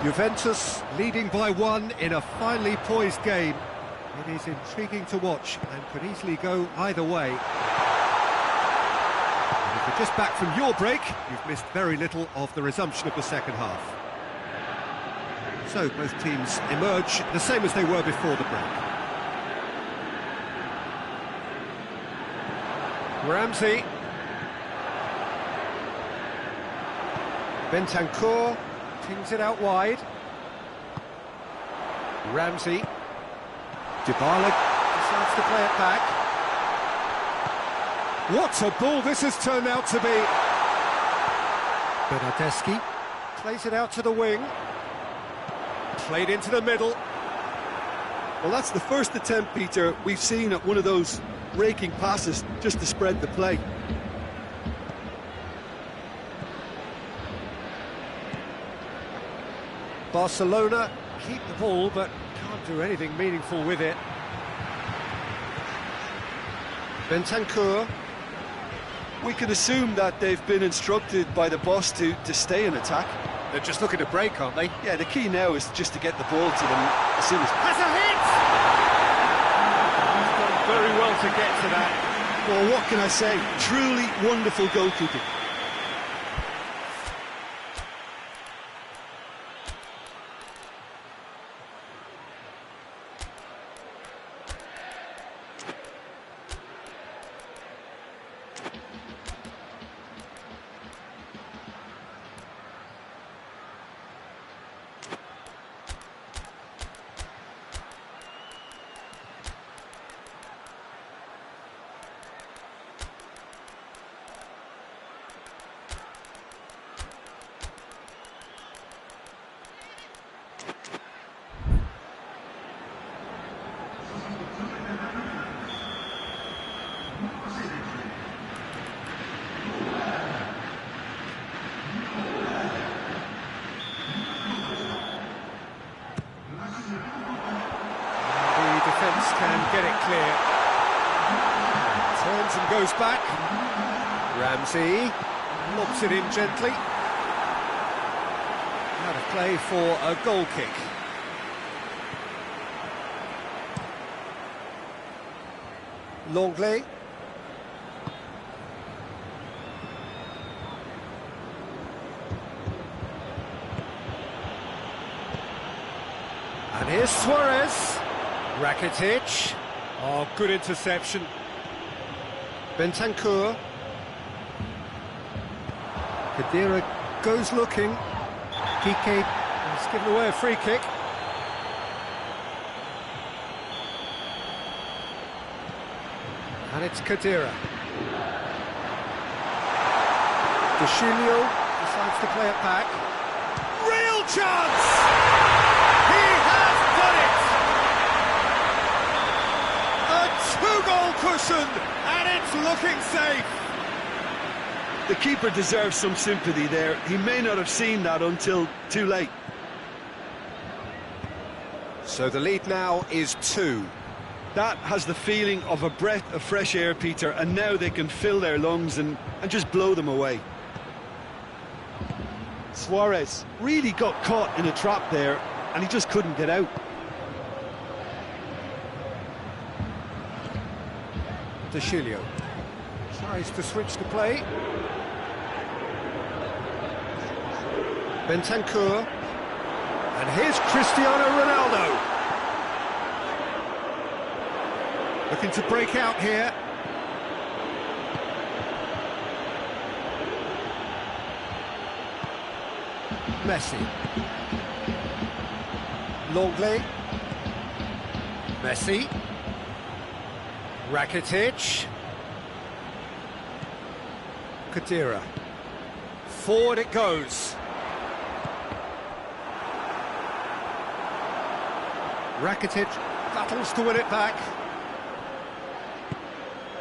Juventus leading by 1 in a finely poised game. It is intriguing to watch and could easily go either way. And if you're just back from your break, you've missed very little of the resumption of the second half. So both teams emerge the same as they were before the break. Ramsey. Bentancur pings it out wide. Ramsey. Dybala decides to play it back. What a ball this has turned out to be. Bernardeschi plays it out to the wing. Played into the middle. Well, that's the first attempt, Peter, we've seen at one of those raking passes just to spread the play. Barcelona keep the ball, but can't do anything meaningful with it. Bentancur. We can assume that they've been instructed by the boss to stay in attack. They're just looking to break, aren't they? Yeah, the key now is just to get the ball to them as soon as... Has a hit! He's done very well to get to that. Well, what can I say? Truly wonderful goalkeeping. Ramos can get it clear. Turns and goes back. Ramsey lobs it in gently. Out of play for a goal kick. Longley. And here's Suarez. Rakitic. Oh, good interception. Bentancur. Khedira goes looking. Kike has given away a free kick. And it's Khedira. Dushilio decides to play it back. Real chance! He has done it! A two-goal cushion, and it's looking safe. The keeper deserves some sympathy there. He may not have seen that until too late. So the lead now is 2. That has the feeling of a breath of fresh air, Peter, and now they can fill their lungs and just blow them away. Suarez really got caught in a trap there, and he just couldn't get out. Dushilio tries to switch the play. Bentancur. And here's Cristiano Ronaldo. Looking to break out here. Messi. Longley. Messi. Rakitic. Khedira. Forward it goes. Rakitic battles to win it back.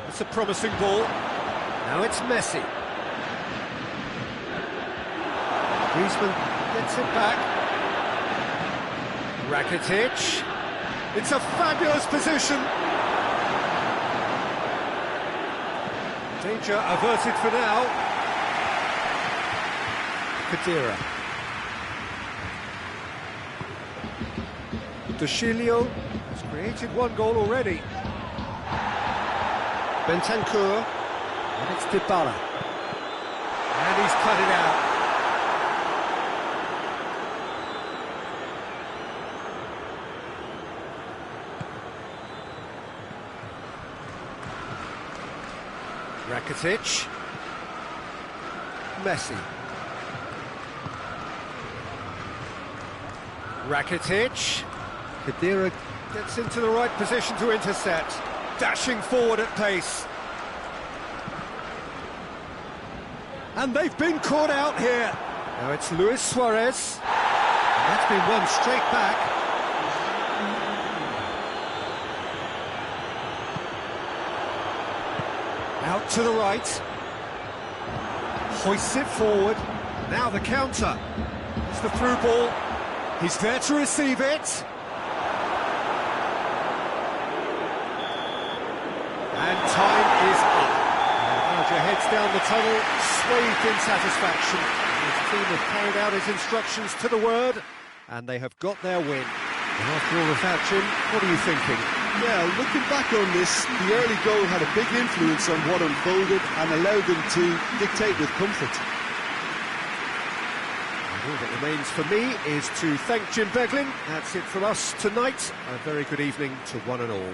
That's a promising ball. Now it's Messi. Griezmann gets it back. Rakitic. It's a fabulous position. Danger averted for now. Khedira. Dushilio has created one goal already. Bentancur, and it's Dybala. And he's cut it out. Rakitic. Messi. Rakitic. Khedira gets into the right position to intercept, dashing forward at pace. And they've been caught out here. Now it's Luis Suarez. And that's been won straight back. Out to the right. Hoists it forward. Now the counter. It's the through ball. He's there to receive it. And time is up. Manager heads down the tunnel, swathed in satisfaction. His team have carried out his instructions to the word, and they have got their win. And after all of that, Jim, what are you thinking? Yeah, looking back on this, the early goal had a big influence on what unfolded and allowed them to dictate with comfort. All that remains for me is to thank Jim Beglin. That's it from us tonight. A very good evening to one and all.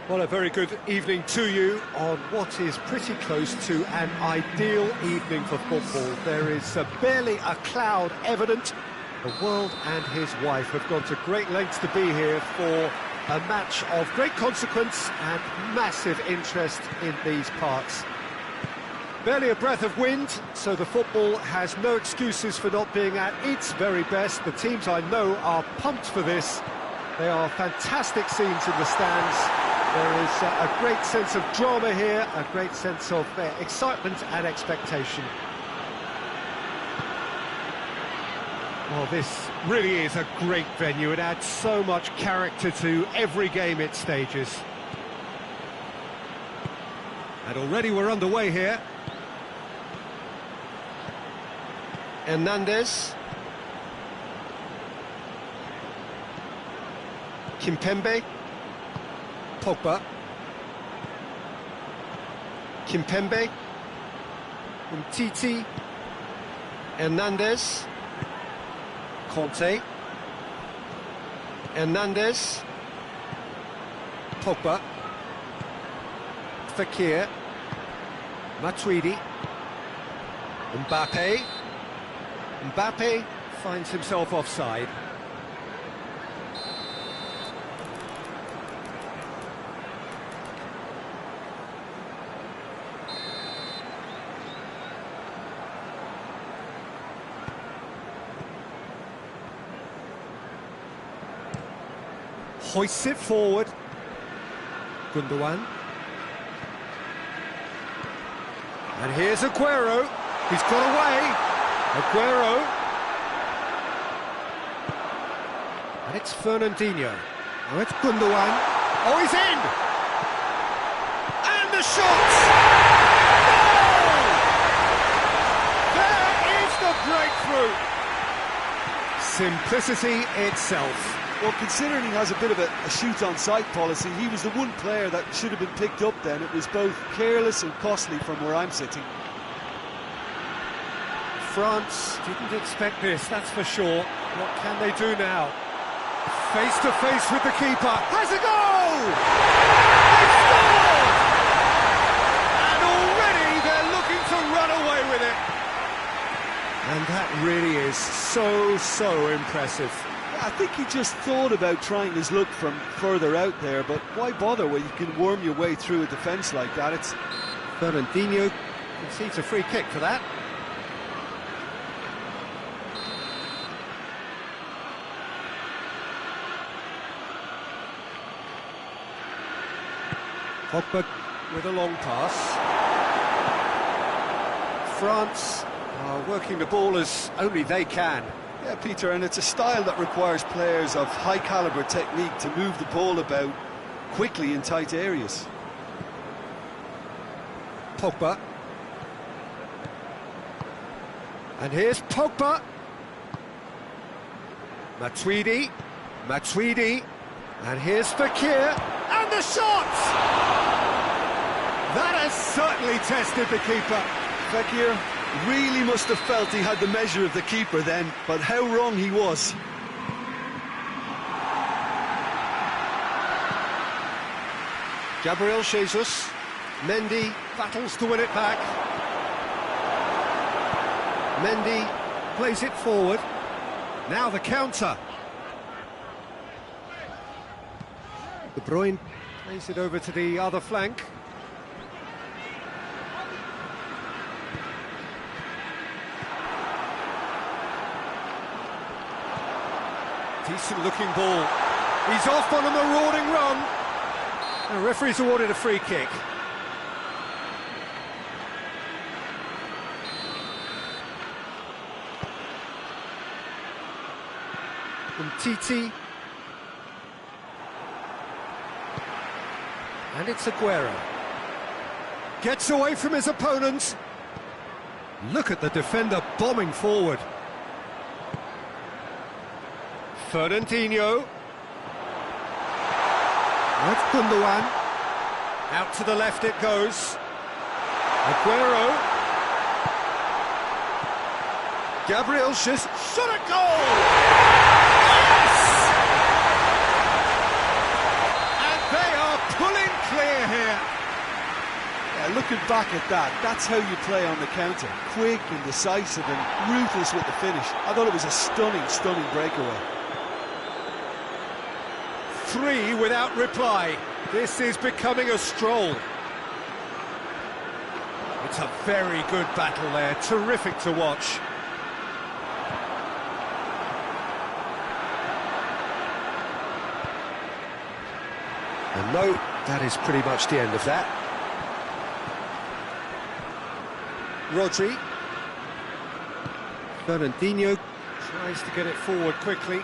Well, a very good evening to you on what is pretty close to an ideal evening for football. There is barely a cloud evident. The world and his wife have gone to great lengths to be here for a match of great consequence and massive interest in these parts. Barely a breath of wind, so the football has no excuses for not being at its very best. The teams I know are pumped for this. They are fantastic scenes in the stands. There is a great sense of drama here, a great sense of excitement and expectation. Well, this really is a great venue. It adds so much character to every game it stages. And already we're underway here. Hernandez. Kimpembe. Pogba. Kimpembe. Umtiti. Hernandez. Conte. Hernandez. Pogba. Fekir. Matuidi. Mbappe. Mbappe finds himself offside. Hoists it forward. Gundogan. And here's Aguero. He's got away. Aguero. And it's Fernandinho. Oh, it's Gundogan. Oh, he's in! And the shot! Goal! There is the breakthrough. Simplicity itself. Well, considering he has a bit of a shoot-on-sight policy, he was the one player that should have been picked up then. It was both careless and costly from where I'm sitting. France didn't expect this, that's for sure. What can they do now? Face to face with the keeper. Has a goal! They scored! And already they're looking to run away with it. And that really is so impressive. I think he just thought about trying his luck from further out there, but why bother when you can worm your way through a defence like that? It's Fernandinho concedes a free kick for that. Pogba with a long pass. France are working the ball as only they can. Yeah, Peter, and it's a style that requires players of high-calibre technique to move the ball about quickly in tight areas. Pogba. And here's Pogba. Matuidi. And here's Fekir. And the shot! That has certainly tested the keeper. Fekir really must have felt he had the measure of the keeper then, but how wrong he was. Gabriel Jesus. Mendy battles to win it back. Mendy plays it forward. Now the counter. De Bruyne plays it over to the other flank. Decent looking ball. He's off on a marauding run. The referee's awarded a free kick. Umtiti. And it's Aguero. Gets away from his opponent. Look at the defender bombing forward. Fernandinho. That's Gundogan. Out to the left it goes. Aguero. Gabriel just shot a goal! Yes! And they are pulling Yeah, looking back at that, that's how you play on the counter. Quick and decisive and ruthless with the finish. I thought it was a stunning, stunning breakaway. 3 without reply. This is becoming a stroll. It's a very good battle there, terrific to watch. And no, that is pretty much the end of that. Rodri. Fernandinho tries to get it forward quickly.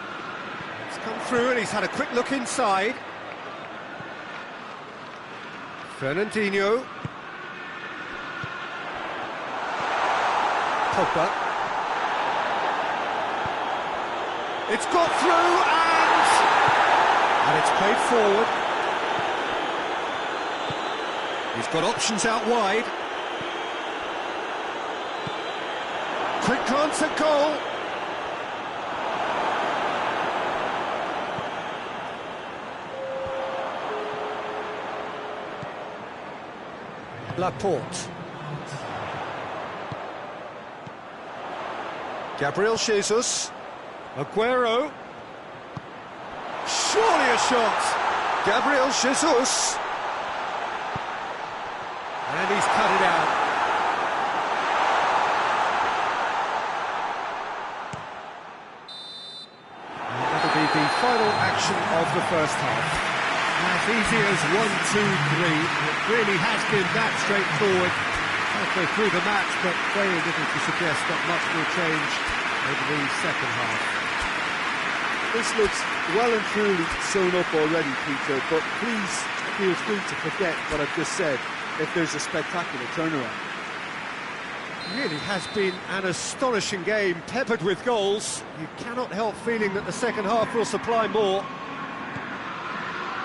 It's come through and he's had a quick look inside. Fernandinho. Pogba. It's got through and it's played forward. He's got options out wide. Quick glance at goal. Laporte. Gabriel Jesus. Aguero. Surely a shot. Gabriel Jesus. And he's cut it out. And that'll be the final action of the first half. As easy as 1, 2, 3. It really has been that straightforward. Halfway through the match, but very little to suggest that much will change over the second half. This looks well and truly sewn up already, Peter, but please feel free to forget what I've just said if there's a spectacular turnaround. Really has been an astonishing game, peppered with goals. You cannot help feeling that the second half will supply more.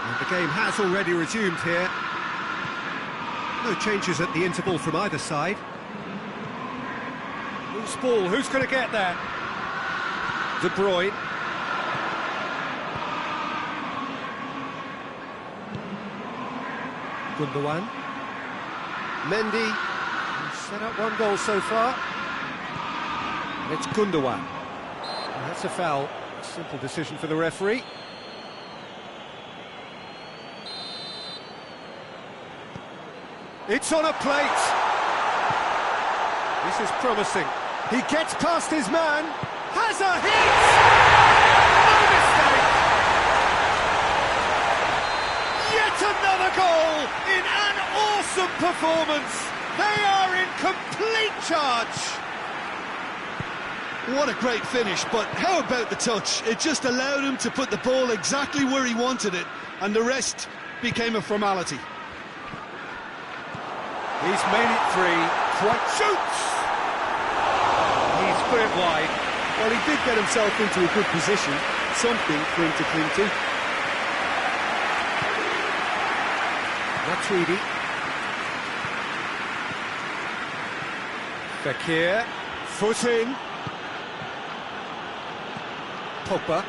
And the game has already resumed here. No changes at the interval from either side. Loose ball, who's going to get that? De Bruyne. Gundogan. Mendy, he's set up 1 goal so far. And it's Gundogan. And that's a foul. A simple decision for the referee. It's on a plate. This is promising. He gets past his man. Has a hit! No mistake! Yet another goal in an awesome performance. They are in complete charge. What a great finish, but how about the touch? It just allowed him to put the ball exactly where he wanted it, and the rest became a formality. He's made it 3, quite shoots! He's put it wide. Well, he did get himself into a good position, something for him to cling to. Matuidi. Fekir, foot in. Pogba.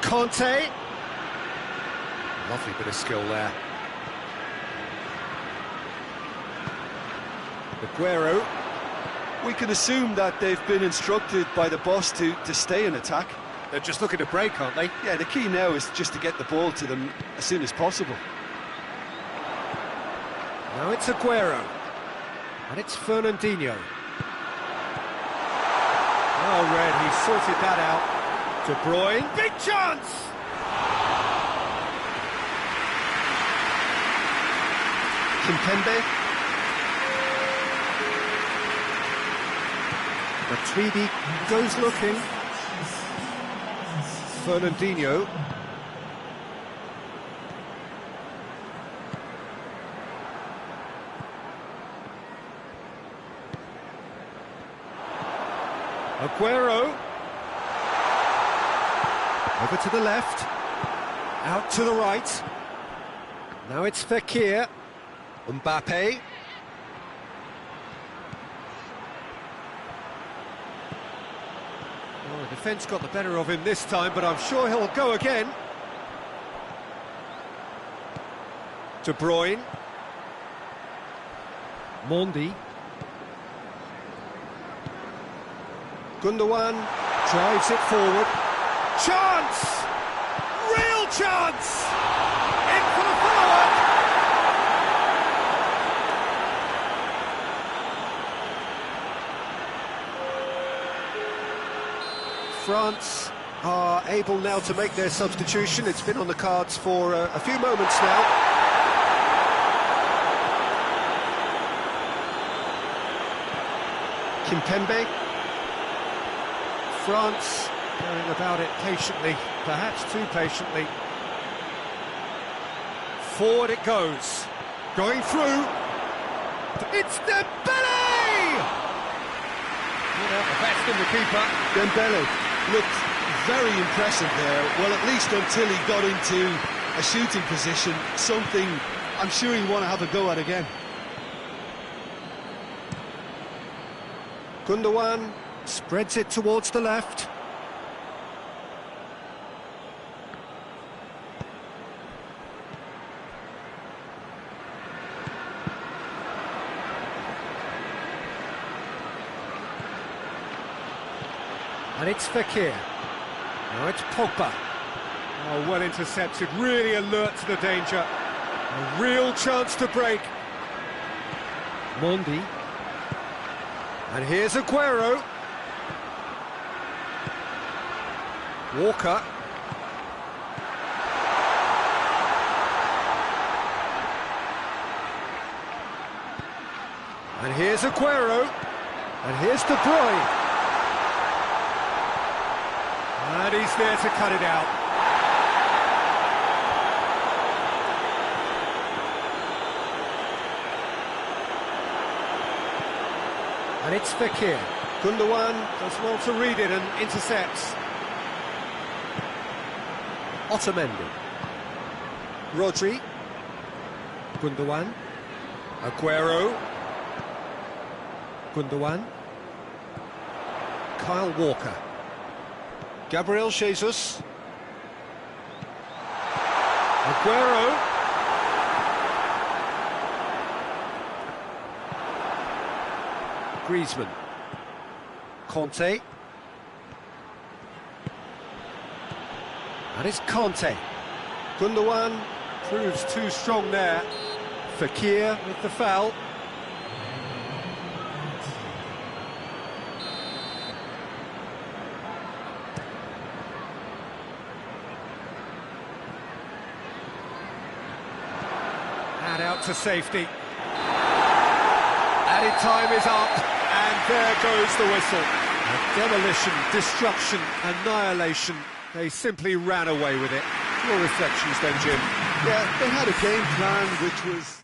Conte. Lovely bit of skill there. Aguero. We can assume that they've been instructed by the boss to stay in attack. They're just looking to break, aren't they? Yeah, the key now is just to get the ball to them as soon as possible. Now it's Aguero. And it's Fernandinho. Oh, Red, he sorted that out. De Bruyne, big chance! Kimpembe. Matuidi goes looking. Fernandinho. Aguero. Over to the left. Out to the right. Now it's Fekir. Mbappe. Oh, the defence got the better of him this time, but I'm sure he'll go again. De Bruyne. Mondi. Gundogan drives it forward. Chance! Real chance! In for the follow-up! France are able now to make their substitution. It's been on the cards for a few moments now. Kimpembe. France going about it patiently, perhaps too patiently. Forward it goes. Going through. It's Dembele! Put out the best in the keeper. Dembele looked very impressive there, well, at least until he got into a shooting position, something I'm sure he'll want to have a go at again. Gundogan spreads it towards the left. And it's Fekir. Now it's Pogba. Oh, well intercepted, really alert to the danger. A real chance to break. Mondi. And here's Aguero. Walker. And here's Aguero. And here's De Bruyne. And he's there to cut it out. And it's Fekir. Gundogan does well to read it and intercepts. Otamendi. Rodri. Gundogan. Aguero. Gundogan. Kyle Walker. Gabriel Jesus. Aguero. Griezmann. Conte. And it's Conte. Gundogan proves too strong there. Fekir with the foul. And out to safety. Added time is up, and there goes the whistle. Demolition, destruction, annihilation. They simply ran away with it. Your reflections then, Jim? Yeah, they had a game plan which was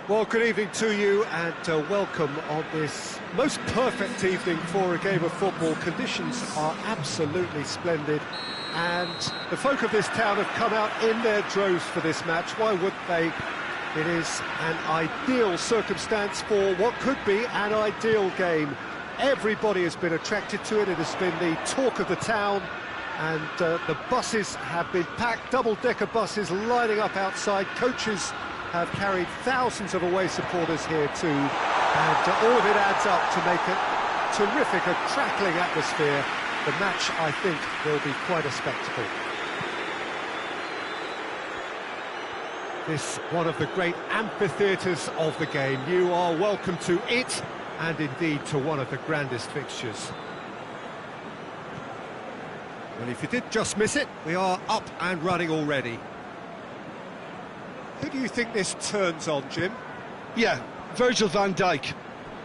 Well, good evening to you and welcome on this most perfect evening for a game of football. Conditions are absolutely splendid and the folk of this town have come out in their droves for this match. Why would they? It is an ideal circumstance for what could be an ideal game. Everybody has been attracted to it. It has been the talk of the town, and the buses have been packed, double-decker buses lining up outside. Coaches have carried thousands of away supporters here too, and all of it adds up to make a terrific, a crackling atmosphere. The match, I think, will be quite a spectacle. This one of the great amphitheatres of the game. You are welcome to it, and indeed to one of the grandest fixtures. Well, if you did just miss it, we are up and running already. Who do you think this turns on, Jim? Yeah, Virgil van Dijk.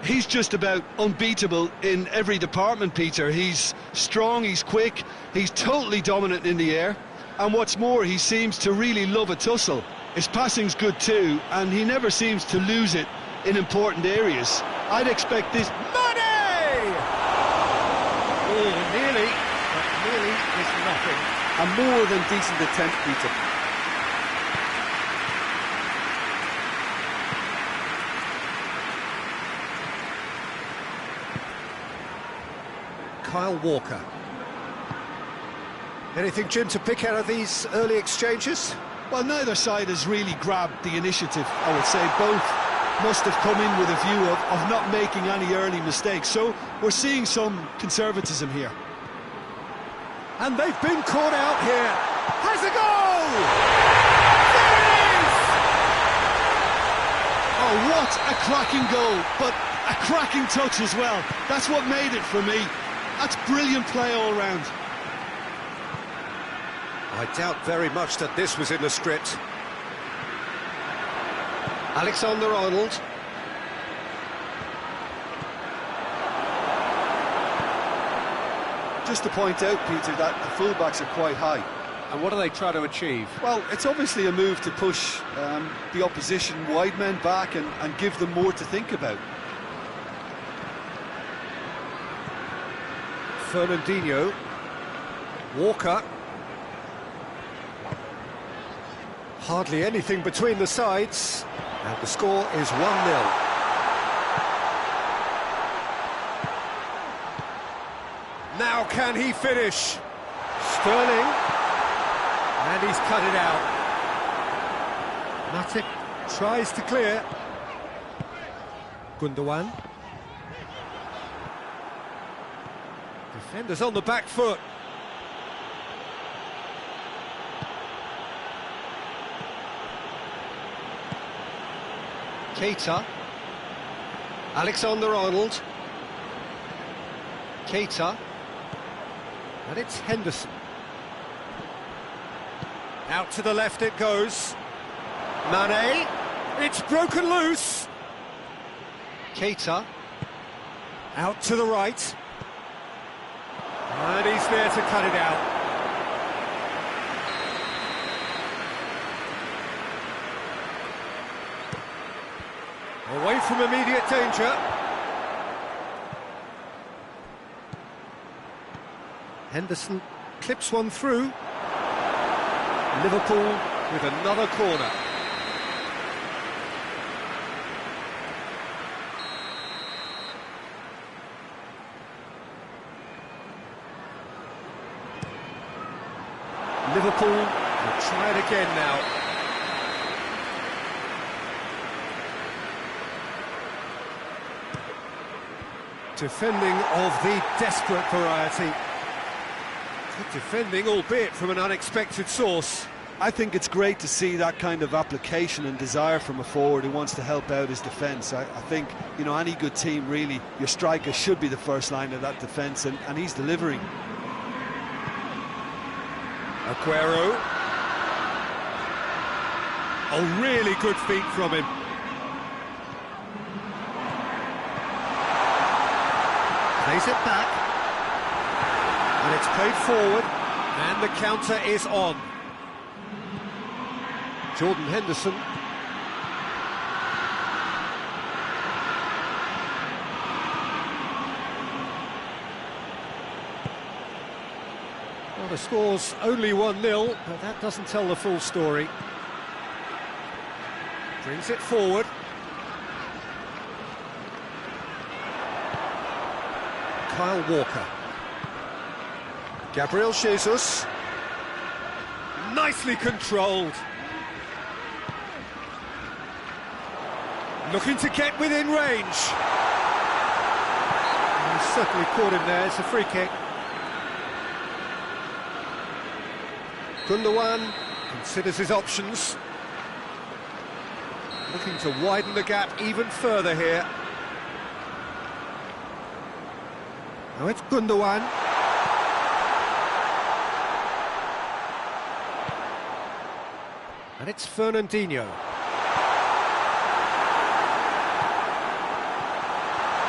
He's just about unbeatable in every department, Peter. He's strong, he's quick, he's totally dominant in the air, and what's more, he seems to really love a tussle. His passing's good too, and he never seems to lose it in important areas. I'd expect this... Money! Oh, nearly, but nearly is nothing. A more than decent attempt, Peter. Kyle Walker. Anything, Jim, to pick out of these early exchanges? Well, neither side has really grabbed the initiative, I would say. Both must have come in with a view of not making any early mistakes. So we're seeing some conservatism here. And they've been caught out here. Has a goal! There it is! Oh, what a cracking goal, but a cracking touch as well. That's what made it for me. That's brilliant play all round. I doubt very much that this was in the script. Alexander-Arnold. Just to point out, Peter, that the fullbacks are quite high. And what do they try to achieve? Well, it's obviously a move to push the opposition wide men back and give them more to think about. Fernandinho. Walker. Hardly anything between the sides, and the score is 1-0. Now can he finish? Sterling, and he's cut it out. Matic tries to clear. Gundogan. Defenders on the back foot. Keita. Alexander-Arnold. Keita. And it's Henderson. Out to the left it goes. Mane. It's broken loose. Keita. Out to the right. And he's there to cut it out. Away from immediate danger. Henderson clips one through. Liverpool with another corner. Liverpool will try it again now. Defending of the desperate variety. Good defending, albeit from an unexpected source. I think it's great to see that kind of application and desire from a forward who wants to help out his defence. I think, you know, any good team, really, your striker should be the first line of that defence, and he's delivering. Aguero. Oh, really good feet from him. Plays it back, and it's played forward, and the counter is on. Jordan Henderson. Well, the score's only 1-0, but that doesn't tell the full story. Brings it forward. Kyle Walker. Gabriel Jesus. Nicely controlled. Looking to get within range. He's certainly caught him there. It's a free kick. Gundogan considers his options. Looking to widen the gap even further here. Now it's Gundogan. And it's Fernandinho.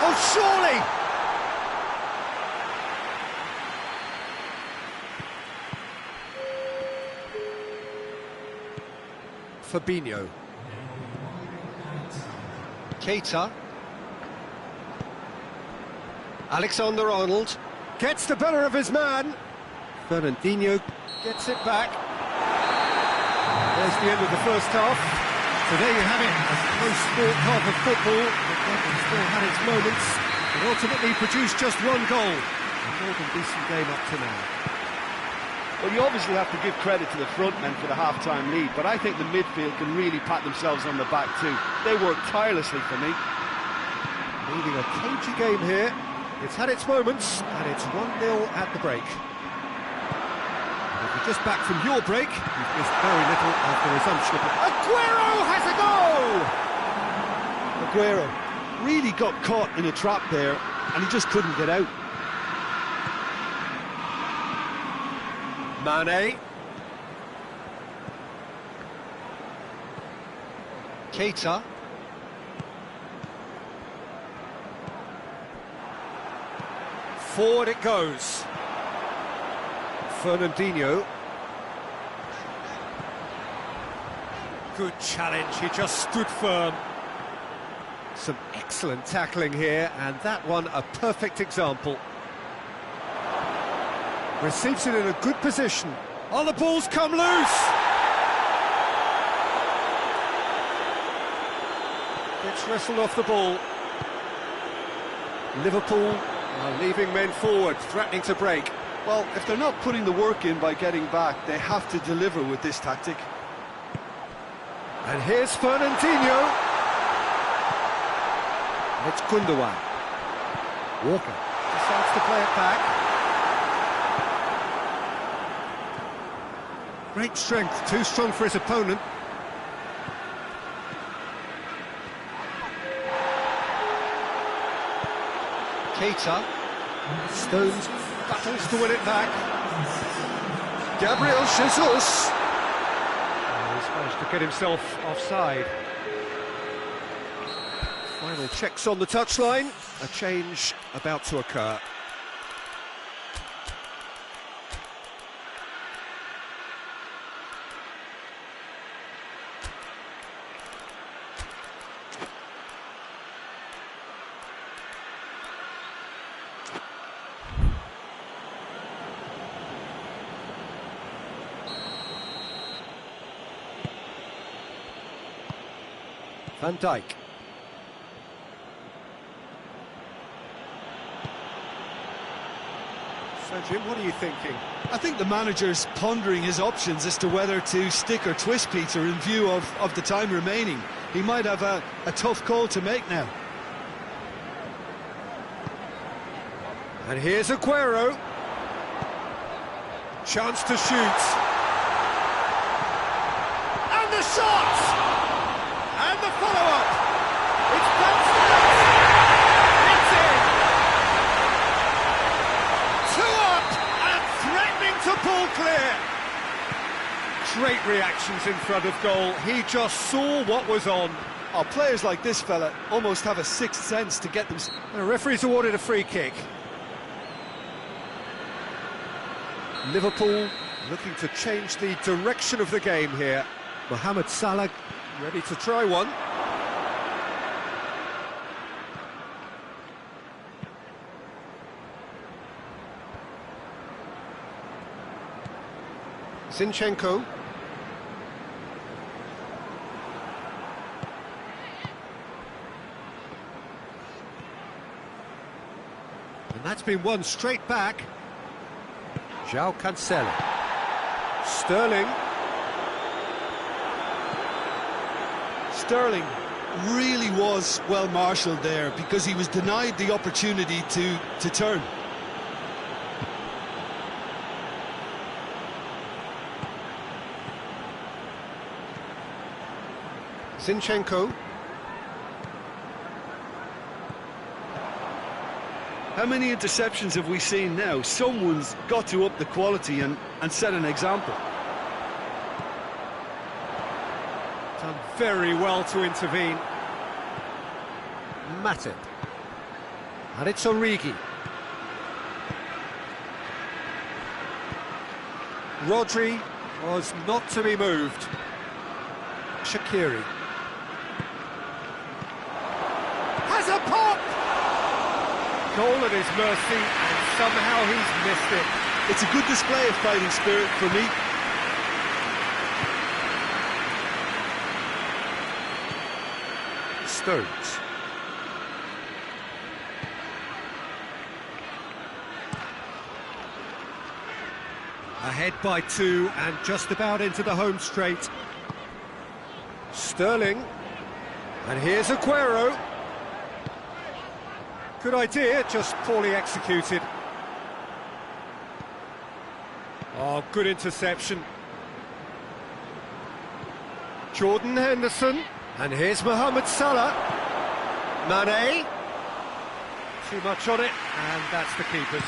Oh, surely! Fabinho. Keita. Alexander-Arnold gets the better of his man. Fernandinho gets it back. There's the end of the first half. So there you have it, a close-fought half of football. The game still had its moments, but ultimately produced just one goal. A more than decent game up to now. Well, you obviously have to give credit to the front men for the half-time lead, but I think the midfield can really pat themselves on the back too. They worked tirelessly for me. Leading a cagey game here. It's had its moments, and it's 1-0 at the break. And if you're just back from your break, you've missed very little of the resumption of it. Aguero has a goal! Aguero really got caught in a trap there, and he just couldn't get out. Mane. Keita. Forward it goes. Fernandinho. Good challenge, he just stood firm. Some excellent tackling here, and that one a perfect example. Receives it in a good position. Oh, the ball's come loose! Gets wrestled off the ball. Liverpool are leaving men forward, threatening to break. Well, if they're not putting the work in by getting back, they have to deliver with this tactic. And here's Fernandinho. And it's Gundogan. Walker decides to play it back. Great strength, too strong for his opponent. Keita. Stones battles to win it back. Gabriel Jesus. He's managed to get himself offside. Final checks on the touchline. A change about to occur. Van Dijk. So, Jim, what are you thinking? I think the manager's pondering his options as to whether to stick or twist Peter in view of the time remaining. He might have a tough call to make now. And here's Aguero. Chance to shoot. And the shot! And the follow-up! It's bounced back! It's in! 2 up and threatening to pull clear! Great reactions in front of goal. He just saw what was on. Oh, players like this fella almost have a sixth sense to get them. The referee's awarded a free kick. Liverpool looking to change the direction of the game here. Mohamed Salah ready to try one. Zinchenko. And that's been won straight back. João Cancelo. Sterling. Sterling really was well marshalled there because he was denied the opportunity to turn. Zinchenko. How many interceptions have we seen now? Someone's got to up the quality and set an example. Done very well to intervene. Matip. And it's Origi. Rodri was not to be moved. Shaqiri. Has a pop! Goal at his mercy, and somehow he's missed it. It's a good display of fighting spirit for me. Stones. Ahead by 2 and just about into the home straight. Sterling. And here's Aguero. Good idea, just poorly executed. Oh, good interception. Jordan Henderson. And here's Mohamed Salah. Mane. Too much on it, and that's the keeper's.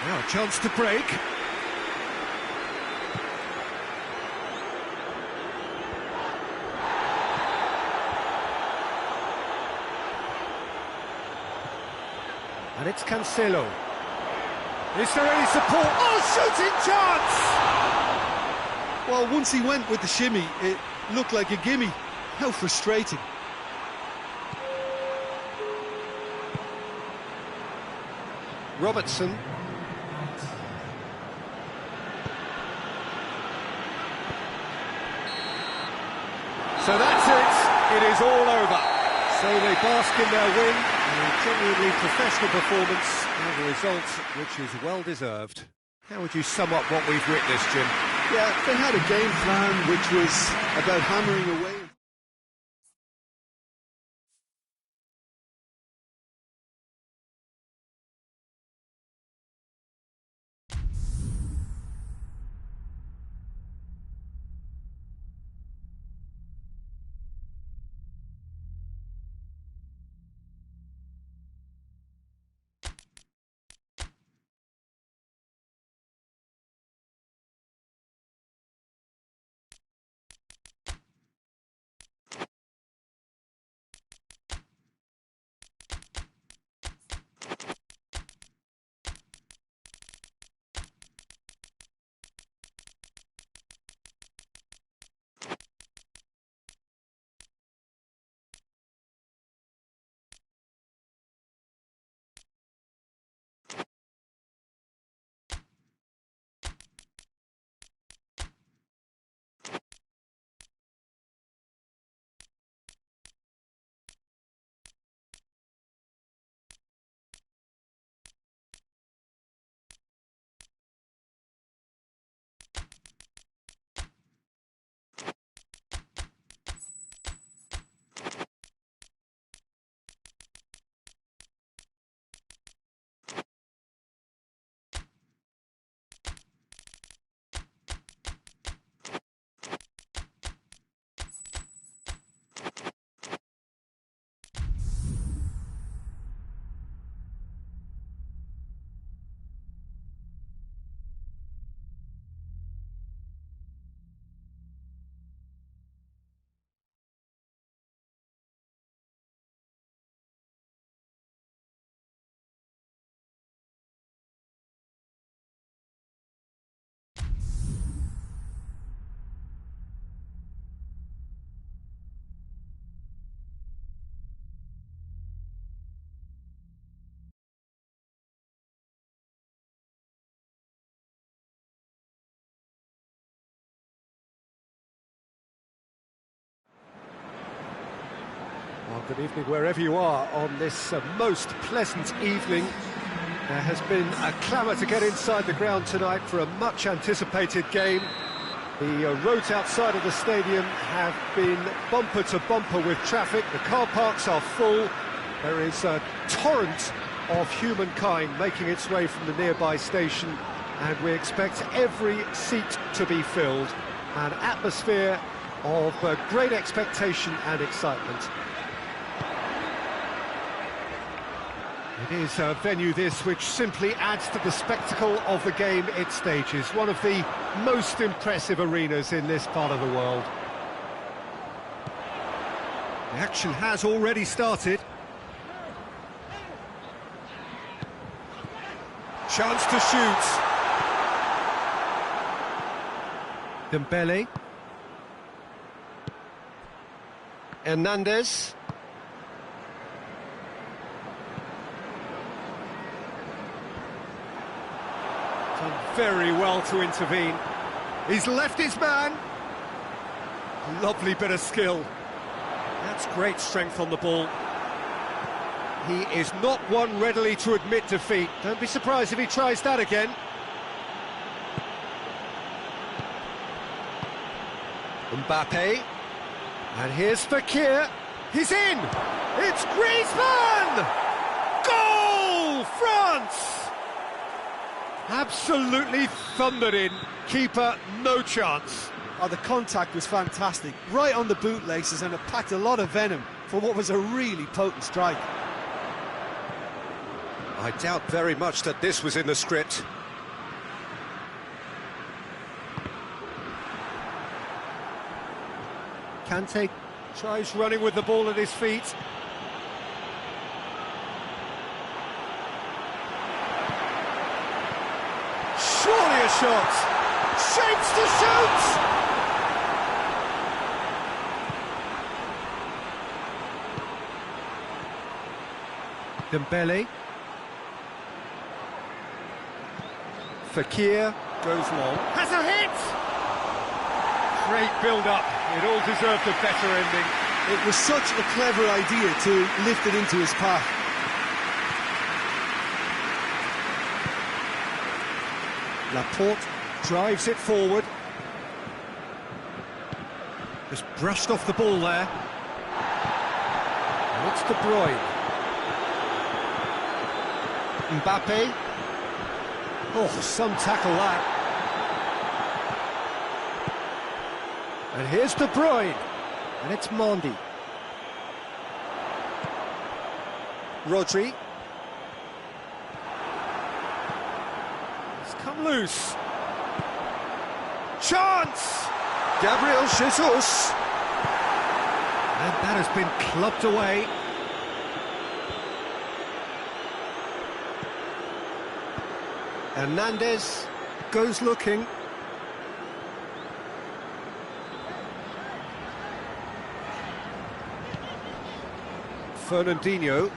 Now a chance to break. And it's Cancelo. Is there any support? Oh, shooting chance! Well, once he went with the shimmy, it looked like a gimme. How frustrating. Robertson. So that's it. It is all over. So they bask in their win. A genuinely professional performance and a result which is well deserved. How would you sum up what we've witnessed, Jim? Yeah, they had a game plan which was about hammering away. Well, good evening wherever you are on this most pleasant evening. There has been a clamour to get inside the ground tonight for a much-anticipated game. The roads outside of the stadium have been bumper to bumper with traffic. The car parks are full. There is a torrent of humankind making its way from the nearby station, and we expect every seat to be filled. An atmosphere of great expectation and excitement. It is a venue this which simply adds to the spectacle of the game it stages. One of the most impressive arenas in this part of the world. The action has already started. Chance to shoot. Dembele. Hernandez. Done very well to intervene. He's left his man. Lovely bit of skill. That's great strength on the ball. He is not one readily to admit defeat. Don't be surprised if he tries that again. Mbappe. And here's Fekir. He's in! It's Griezmann! Goal! France! Absolutely thundered in. Keeper, no chance. Oh, the contact was fantastic. Right on the bootlaces, and it packed a lot of venom for what was a really potent strike. I doubt very much that this was in the script. Kante tries running with the ball at his feet. Surely a shot. Shapes to shoot! Dembele. Fekir goes long. Has a hit! Great build-up. It all deserved a better ending. It was such a clever idea to lift it into his path. Laporte drives it forward. Just brushed off the ball there. And it's De Bruyne. Mbappe. Oh, some tackle that. And here's De Bruyne. And it's Mendy. Rodri. He's come loose. Chance! Gabriel Jesus. And that has been clubbed away. Hernandez goes looking. Fernandinho.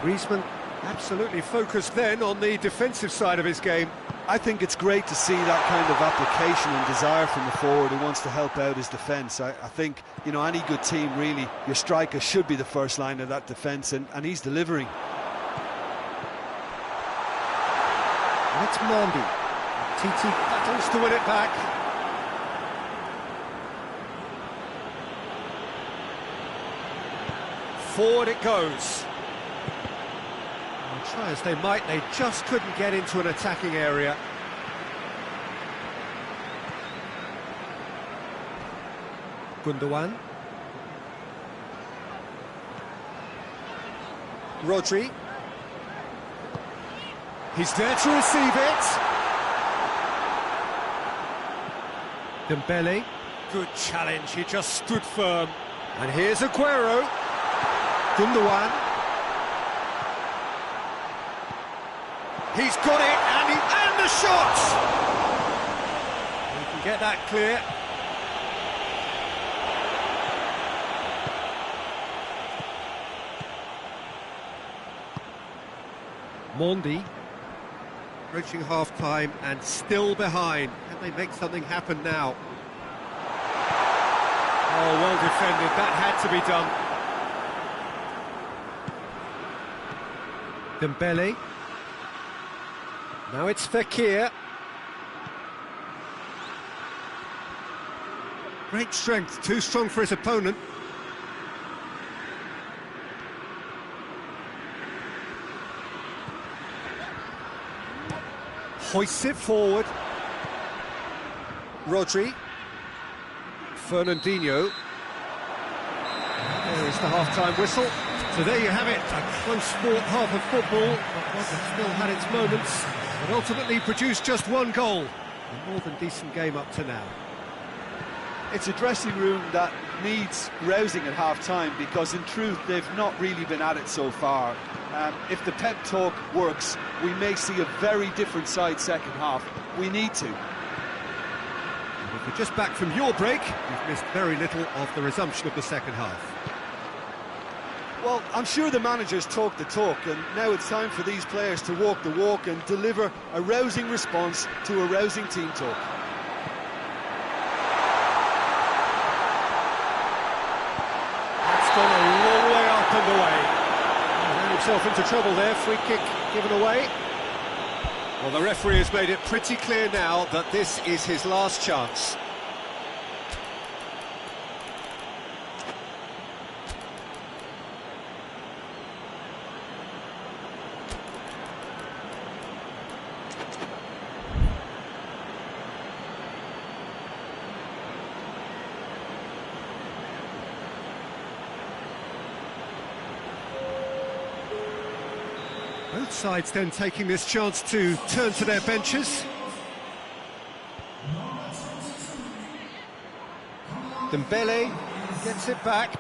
Griezmann absolutely focused then on the defensive side of his game. I think it's great to see that kind of application and desire from the forward who wants to help out his defence. I think, you know, any good team, really, your striker should be the first line of that defence, and he's delivering. And it's Mendy. TT battles to win it back. Forward it goes. Well, try as they might, they just couldn't get into an attacking area. Gundogan. Rodri. He's there to receive it. Dembele. Good challenge, he just stood firm. And here's Aguero. Gundogan. He's got it, and the shot! He can get that clear. Mendy. Approaching half-time and still behind. Can they make something happen now? Oh, well defended. That had to be done. Dembele. Now it's Fekir. Great strength, too strong for his opponent. Hoists it forward. Rodri. Fernandinho. There is the half-time whistle. So there you have it, a close-fought half of football, but one that still had its moments, but ultimately produced just one goal. A more than decent game up to now. It's a dressing room that needs rousing at half-time, because in truth they've not really been at it so far. If the pep talk works, we may see a very different side second half. We need to. And if you're just back from your break, you've missed very little of the resumption of the second half. Well, I'm sure the managers talk the talk, and now it's time for these players to walk the walk and deliver a rousing response to a rousing team talk. That's gone a long way up and away. He ran himself into trouble there, free kick given away. Well, the referee has made it pretty clear now that this is his last chance. Both sides then taking this chance to turn to their benches. Dembele gets it back.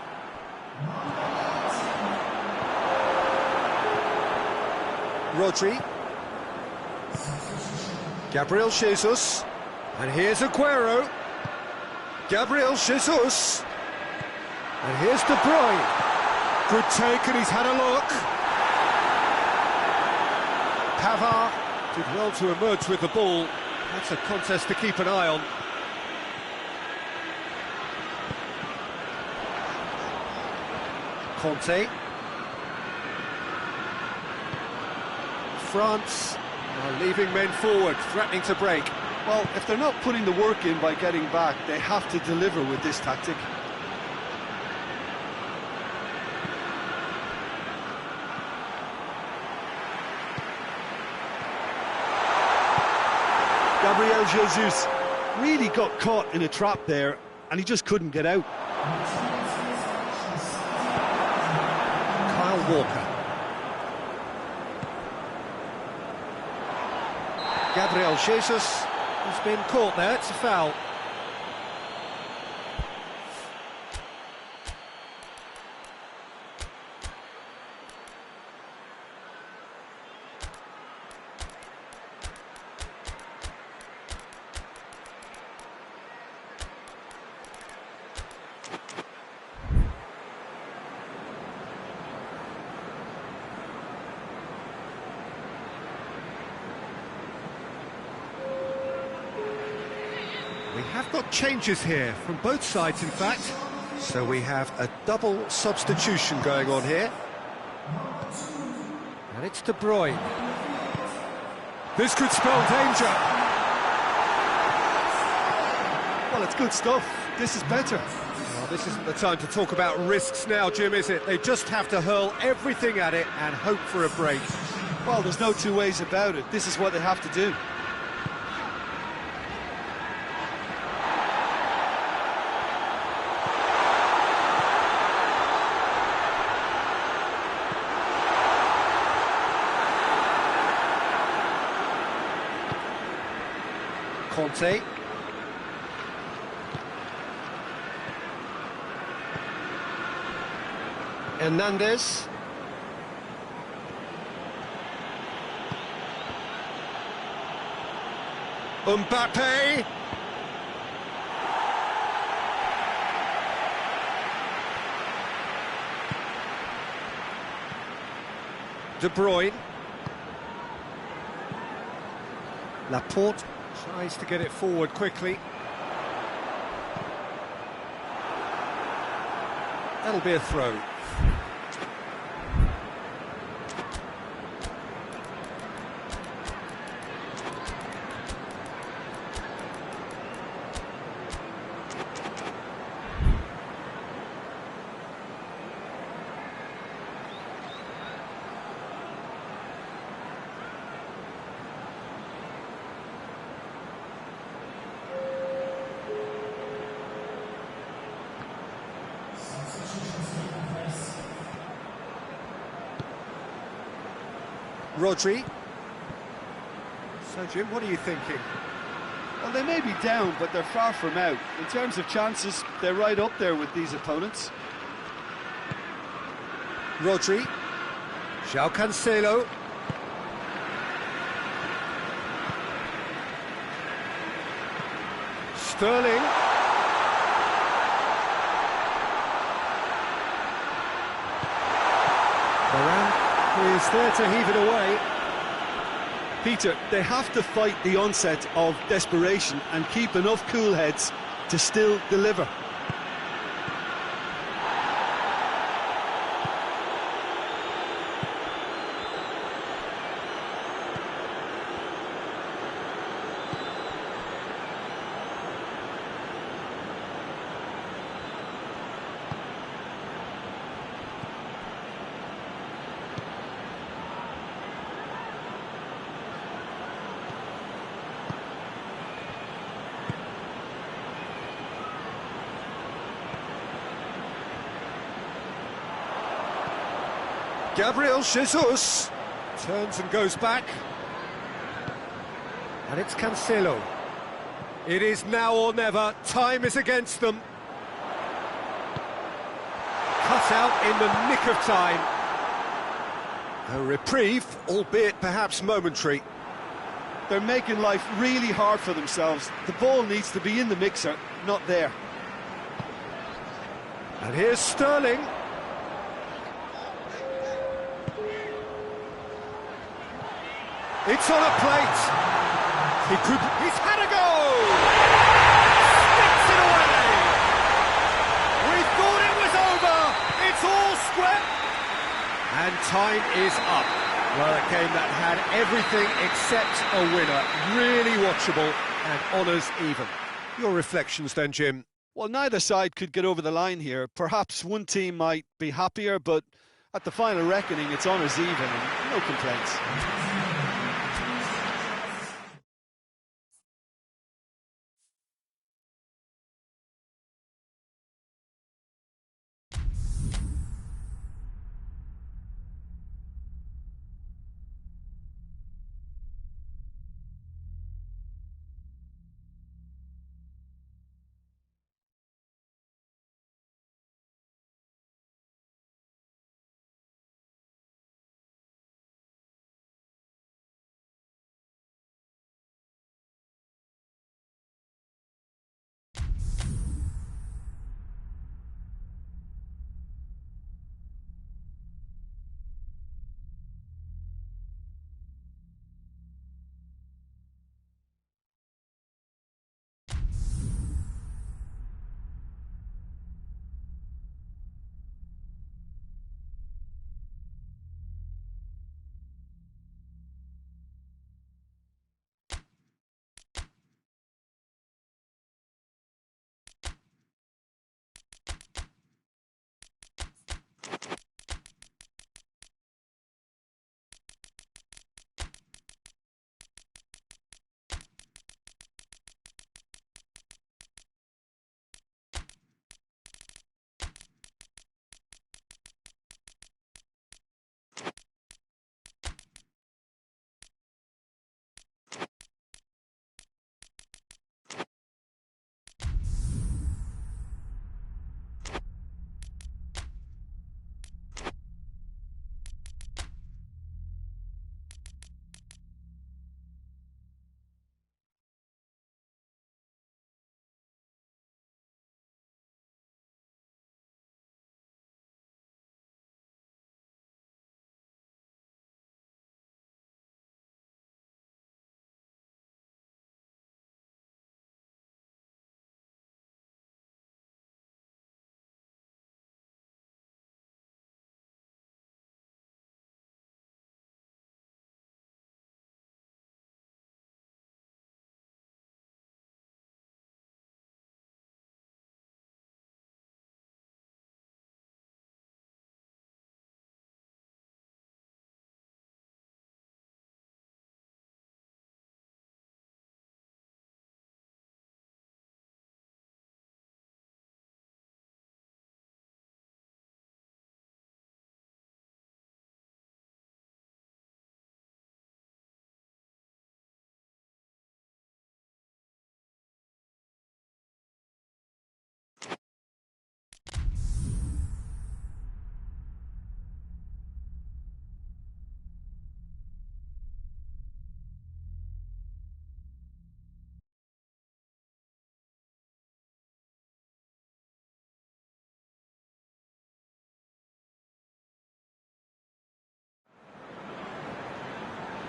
Rodri. Gabriel Jesus. And here's Aguero. Gabriel Jesus. And here's De Bruyne. Good take, and he's had a look. Pavard did well to emerge with the ball. That's a contest to keep an eye on. Conte. France are leaving men forward, threatening to break. Well, if they're not putting the work in by getting back, they have to deliver with this tactic. Gabriel Jesus really got caught in a trap there, and he just couldn't get out. Kyle Walker. Gabriel Jesus has been caught there, it's a foul. We have got changes here, from both sides in fact. So we have a double substitution going on here. And it's De Bruyne. This could spell danger. Well, it's good stuff. This is better. Well, this isn't the time to talk about risks now, Jim, is it? They just have to hurl everything at it and hope for a break. Well, there's no two ways about it. This is what they have to do. Conte. Hernandez. Mbappe. De Bruyne. Laporte tries to get it forward quickly. That'll be a throw. Rodri. So, Jim, what are you thinking? Well, they may be down, but they're far from out. In terms of chances, they're right up there with these opponents. Rodri. João Cancelo. Sterling. Varane is there to heave it away. Peter, they have to fight the onset of desperation and keep enough cool heads to still deliver. Gabriel Jesus turns and goes back. And it's Cancelo. It is now or never. Time is against them. Cut out in the nick of time. A reprieve, albeit perhaps momentary. They're making life really hard for themselves. The ball needs to be in the mixer, not there. And here's Sterling. It's on a plate. He's had a go! Sticks it away! We thought it was over. It's all square. And time is up. Well, a game that had everything except a winner. Really watchable and honours even. Your reflections then, Jim? Well, neither side could get over the line here. Perhaps one team might be happier, but at the final reckoning, it's honours even and no complaints.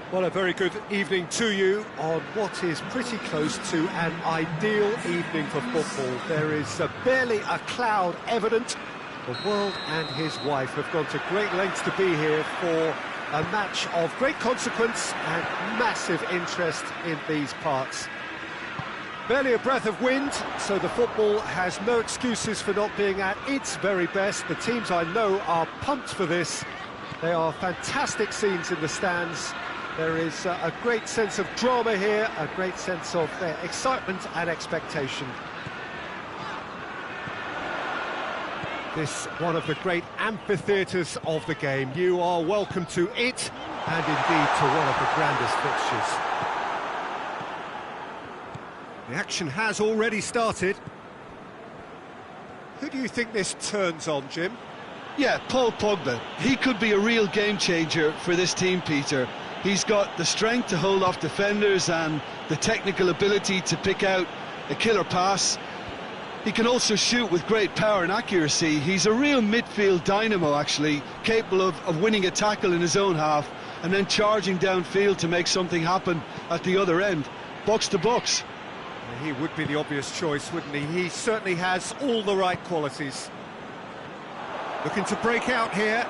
Well, a very good evening to you on what is pretty close to an ideal evening for football. There is barely a cloud evident. The world and his wife have gone to great lengths to be here for a match of great consequence and massive interest in these parts. Barely a breath of wind, so the football has no excuses for not being at its very best. The teams I know are pumped for this. They are fantastic scenes in the stands. There is a great sense of drama here, a great sense of excitement and expectation. This one of the great amphitheatres of the game. You are welcome to it, and indeed to one of the grandest fixtures. The action has already started. Who do you think this turns on, Jim? Yeah, Paul Pogba. He could be a real game changer for this team, Peter. He's got the strength to hold off defenders and the technical ability to pick out a killer pass. He can also shoot with great power and accuracy. He's a real midfield dynamo, actually, capable of winning a tackle in his own half and then charging downfield to make something happen at the other end. Box to box. He would be the obvious choice, wouldn't he? He certainly has all the right qualities. Looking to break out here.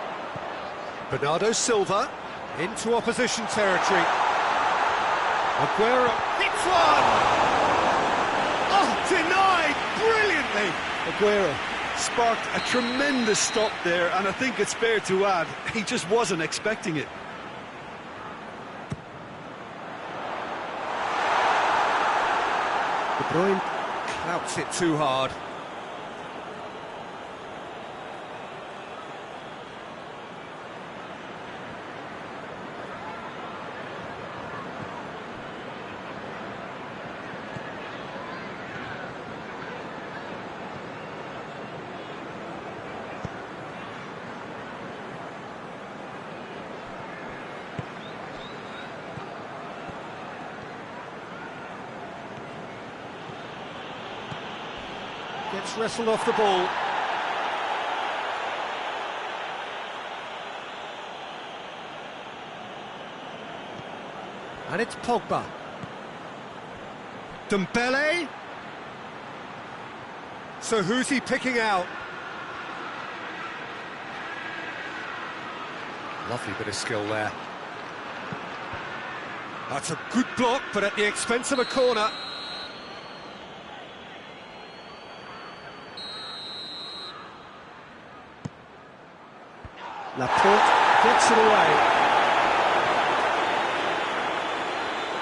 Bernardo Silva into opposition territory. Aguero hits one! Oh, denied brilliantly! Aguero sparked a tremendous stop there, and I think it's fair to add, he just wasn't expecting it. De Bruyne clouts it too hard. Gets wrestled off the ball. And it's Pogba. Dembele. So who's he picking out? Lovely bit of skill there. That's a good block, but at the expense of a corner. Laporte gets it away.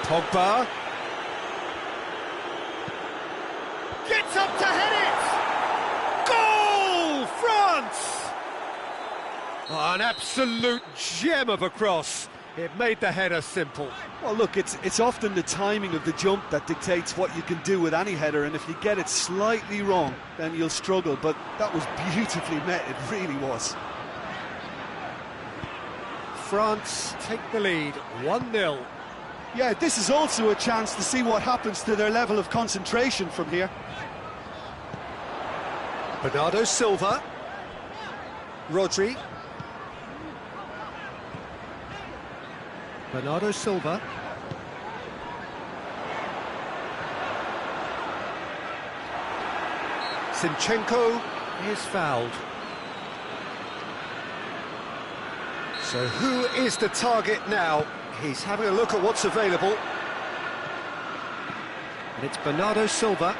Pogba gets up to head it. Goal, France! Oh, an absolute gem of a cross. It made the header simple. Well, look, it's often the timing of the jump that dictates what you can do with any header, and if you get it slightly wrong, then you'll struggle. But that was beautifully met, it really was. France take the lead, 1-0. Yeah, this is also a chance to see what happens to their level of concentration from here. Bernardo Silva. Rodri. Bernardo Silva. Zinchenko is fouled. So who is the target now? He's having a look at what's available. And it's Bernardo Silva.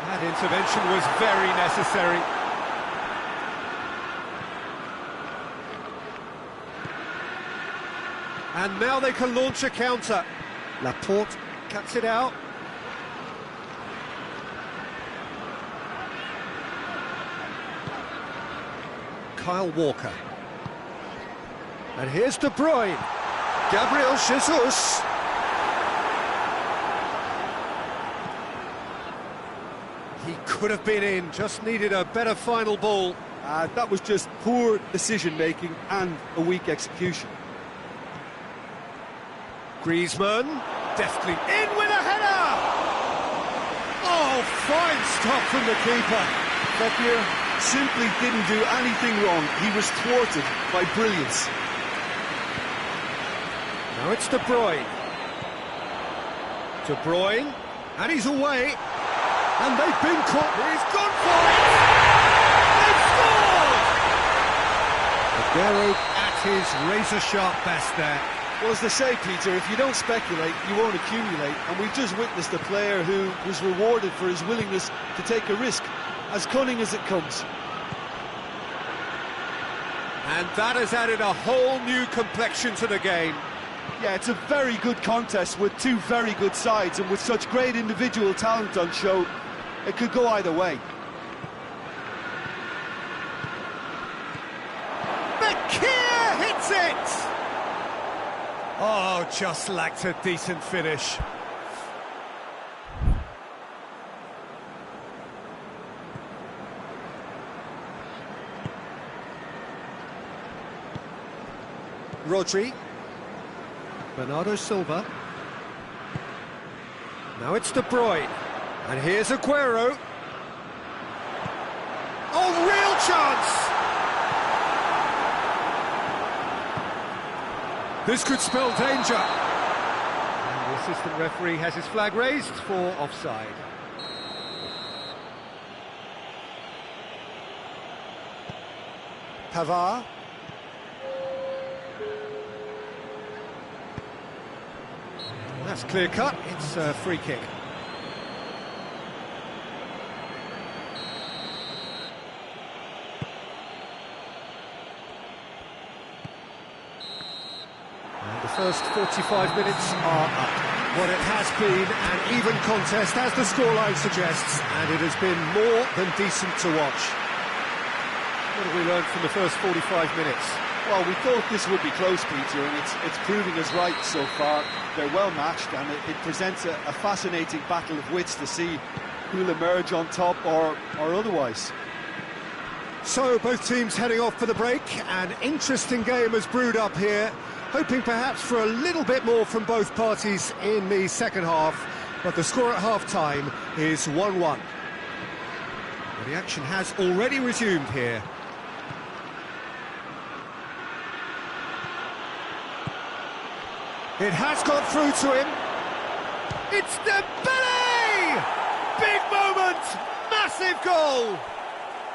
That intervention was very necessary. And now they can launch a counter. Laporte cuts it out. Kyle Walker. And here's De Bruyne. Gabriel Jesus. He could have been in, just needed a better final ball. That was just poor decision-making and a weak execution. Griezmann, deftly in with a header! Oh, fine stop from the keeper. Fekir simply didn't do anything wrong. He was thwarted by brilliance. Now it's De Bruyne. De Bruyne, and he's away. And they've been caught. He's gone for it! They've scored! Aguero at his razor-sharp best there. Well, as they say, Peter, if you don't speculate, you won't accumulate. And we've just witnessed a player who was rewarded for his willingness to take a risk, as cunning as it comes. And that has added a whole new complexion to the game. Yeah, it's a very good contest with two very good sides, and with such great individual talent on show, it could go either way. Bakir hits it! Oh, just lacked a decent finish. Rodri. Bernardo Silva. Now it's De Bruyne. And here's Aguero. Oh, real chance! This could spell danger. And the assistant referee has his flag raised for offside. Pavard. That's clear cut, it's a free kick. And the first 45 minutes are up. What it has been an even contest, as the scoreline suggests, and it has been more than decent to watch. What have we learned from the first 45 minutes? Well, we thought this would be close, Peter, and it's proving us right so far. They're well matched, and it presents a fascinating battle of wits to see who'll emerge on top or otherwise. So, both teams heading off for the break. An interesting game has brewed up here, hoping perhaps for a little bit more from both parties in the second half, but the score at half-time is 1-1. Well, the action has already resumed here. It has got through to him. It's Dembele! Big moment! Massive goal!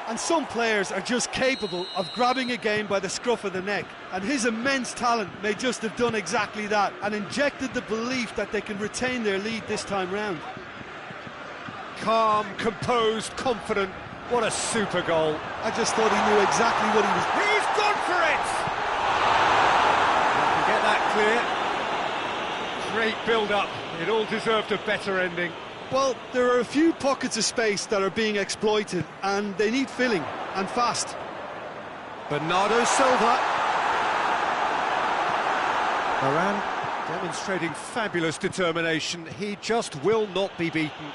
And some players are just capable of grabbing a game by the scruff of the neck, and his immense talent may just have done exactly that and injected the belief that they can retain their lead this time round. Calm, composed, confident. What a super goal. I just thought he knew exactly what he was... He's gone for it! Can get that clear. Great build-up. It all deserved a better ending. Well, there are a few pockets of space that are being exploited, and they need filling, and fast. Bernardo Silva. Varane demonstrating fabulous determination. He just will not be beaten.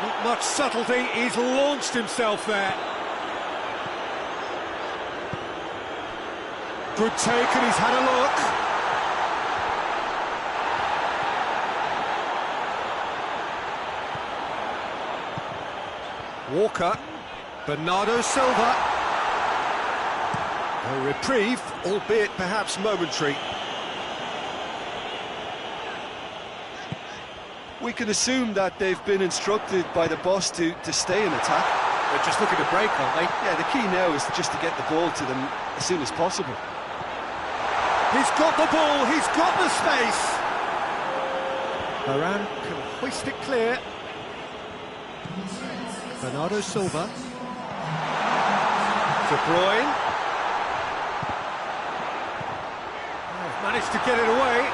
Not much subtlety. He's launched himself there. Good take, and he's had a look. Walker, Bernardo Silva. A reprieve, albeit perhaps momentary. We can assume that they've been instructed by the boss to stay in attack. They're just looking to break, aren't they? Yeah, the key now is just to get the ball to them as soon as possible. He's got the ball, he's got the space. Varane can hoist it clear. Bernardo Silva. De Bruyne. Oh, managed to get it away.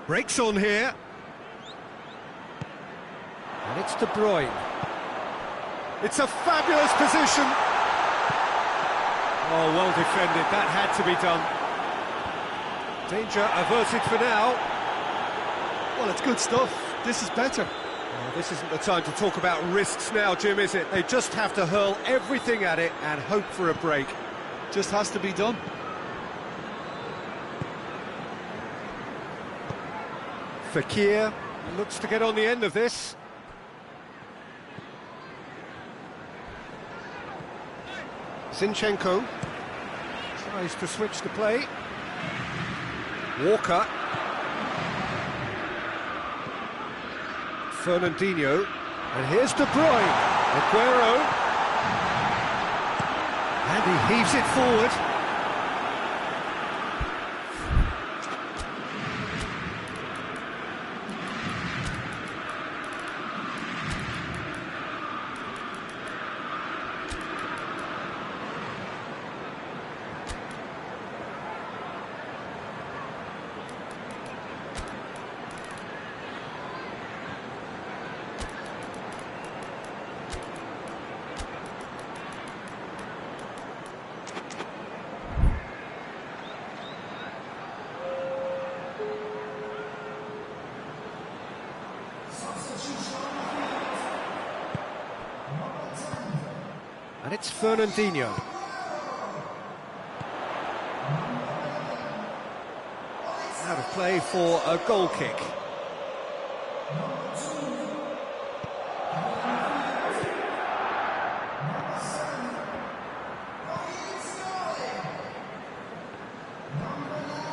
Breaks on here. And it's De Bruyne. It's a fabulous position. Oh, well defended. That had to be done. Danger averted for now. Well, it's good stuff. This is better. Well, this isn't the time to talk about risks now, Jim, is it? They just have to hurl everything at it and hope for a break. Just has to be done. Fekir looks to get on the end of this. Zinchenko tries to switch the play. Walker. Fernandinho. And here's De Bruyne. Aguero. And he heaves it forward. And it's Fernandinho. Out of play for a goal kick.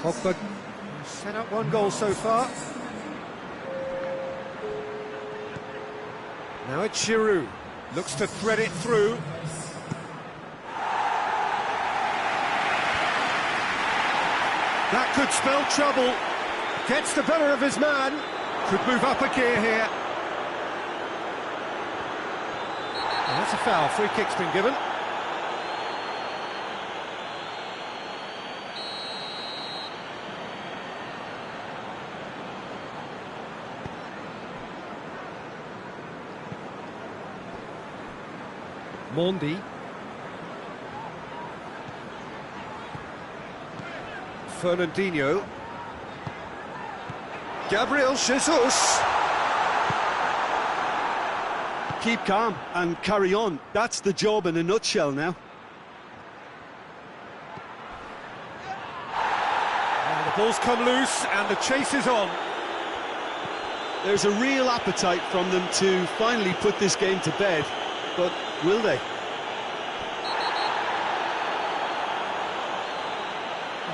Pogba set up one goal so far. Now it's Giroud. Looks to thread it through. That could spell trouble. Gets the better of his man. Could move up a gear here. And that's a foul. Free kick's been given. Mondi. Fernandinho. Gabriel Jesus. Keep calm and carry on. That's the job in a nutshell now. And the ball's come loose and the chase is on. There's a real appetite from them to finally put this game to bed, but will they?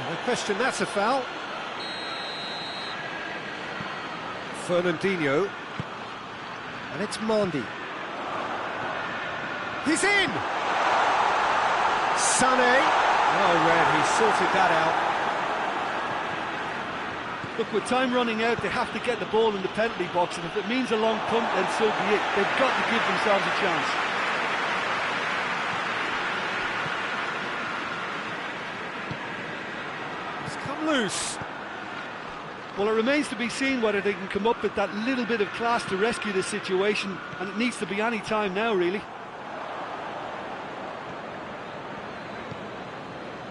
No question, that's a foul. Fernandinho. And it's Mondi. He's in! Sané. Oh, red, he sorted that out. Look, with time running out, they have to get the ball in the penalty box, and if it means a long punt, then so be it. They've got to give themselves a chance. It's come loose. Well, it remains to be seen whether they can come up with that little bit of class to rescue this situation, and it needs to be any time now, really.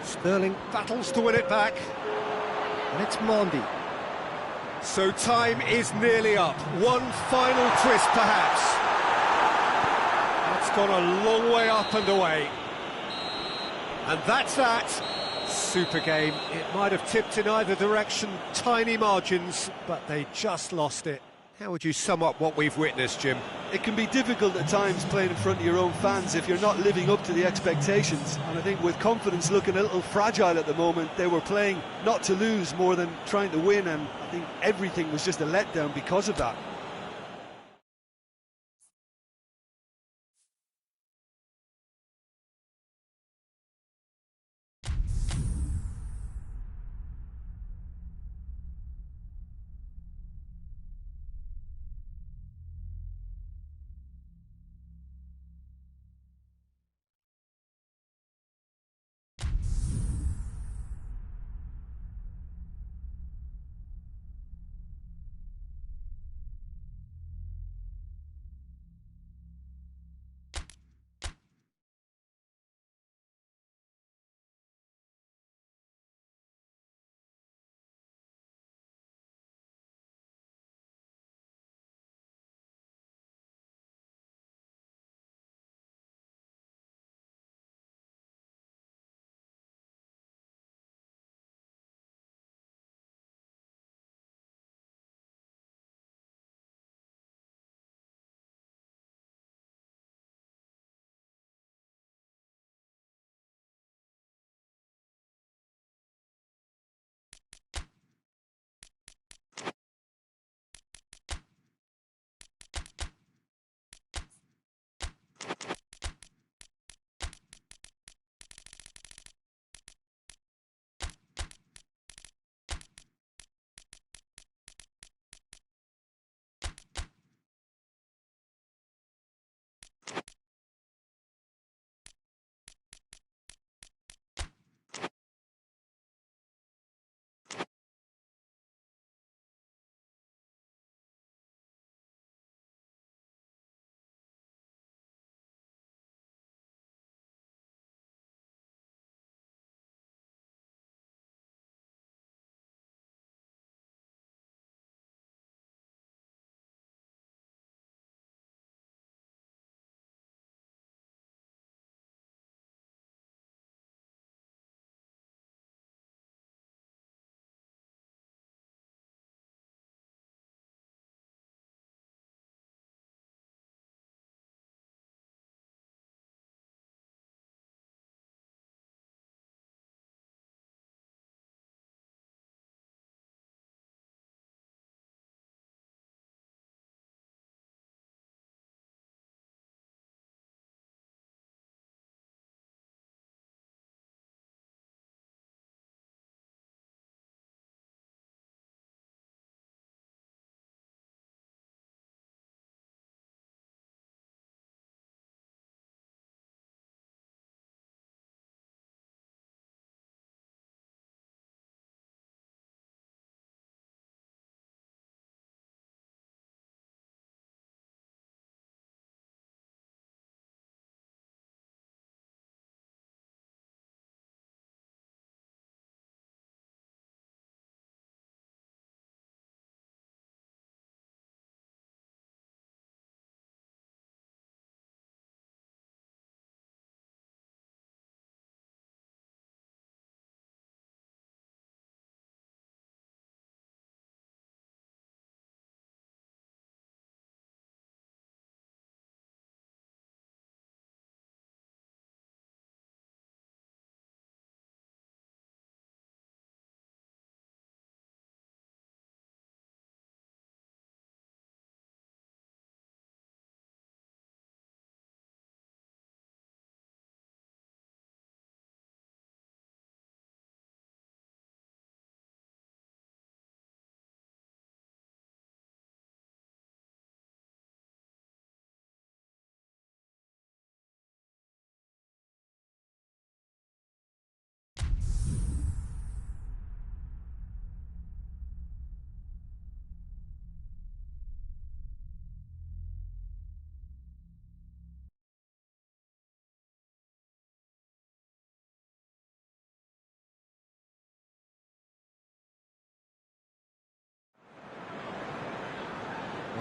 Sterling battles to win it back. And it's Mondi. So time is nearly up. One final twist, perhaps. That's gone a long way up and away. And that's that. Super game. It might have tipped in either direction, tiny margins, but they just lost it. How would you sum up what we've witnessed, Jim? It can be difficult at times playing in front of your own fans if you're not living up to the expectations. And I think with confidence looking a little fragile at the moment, they were playing not to lose more than trying to win, and I think everything was just a letdown because of that.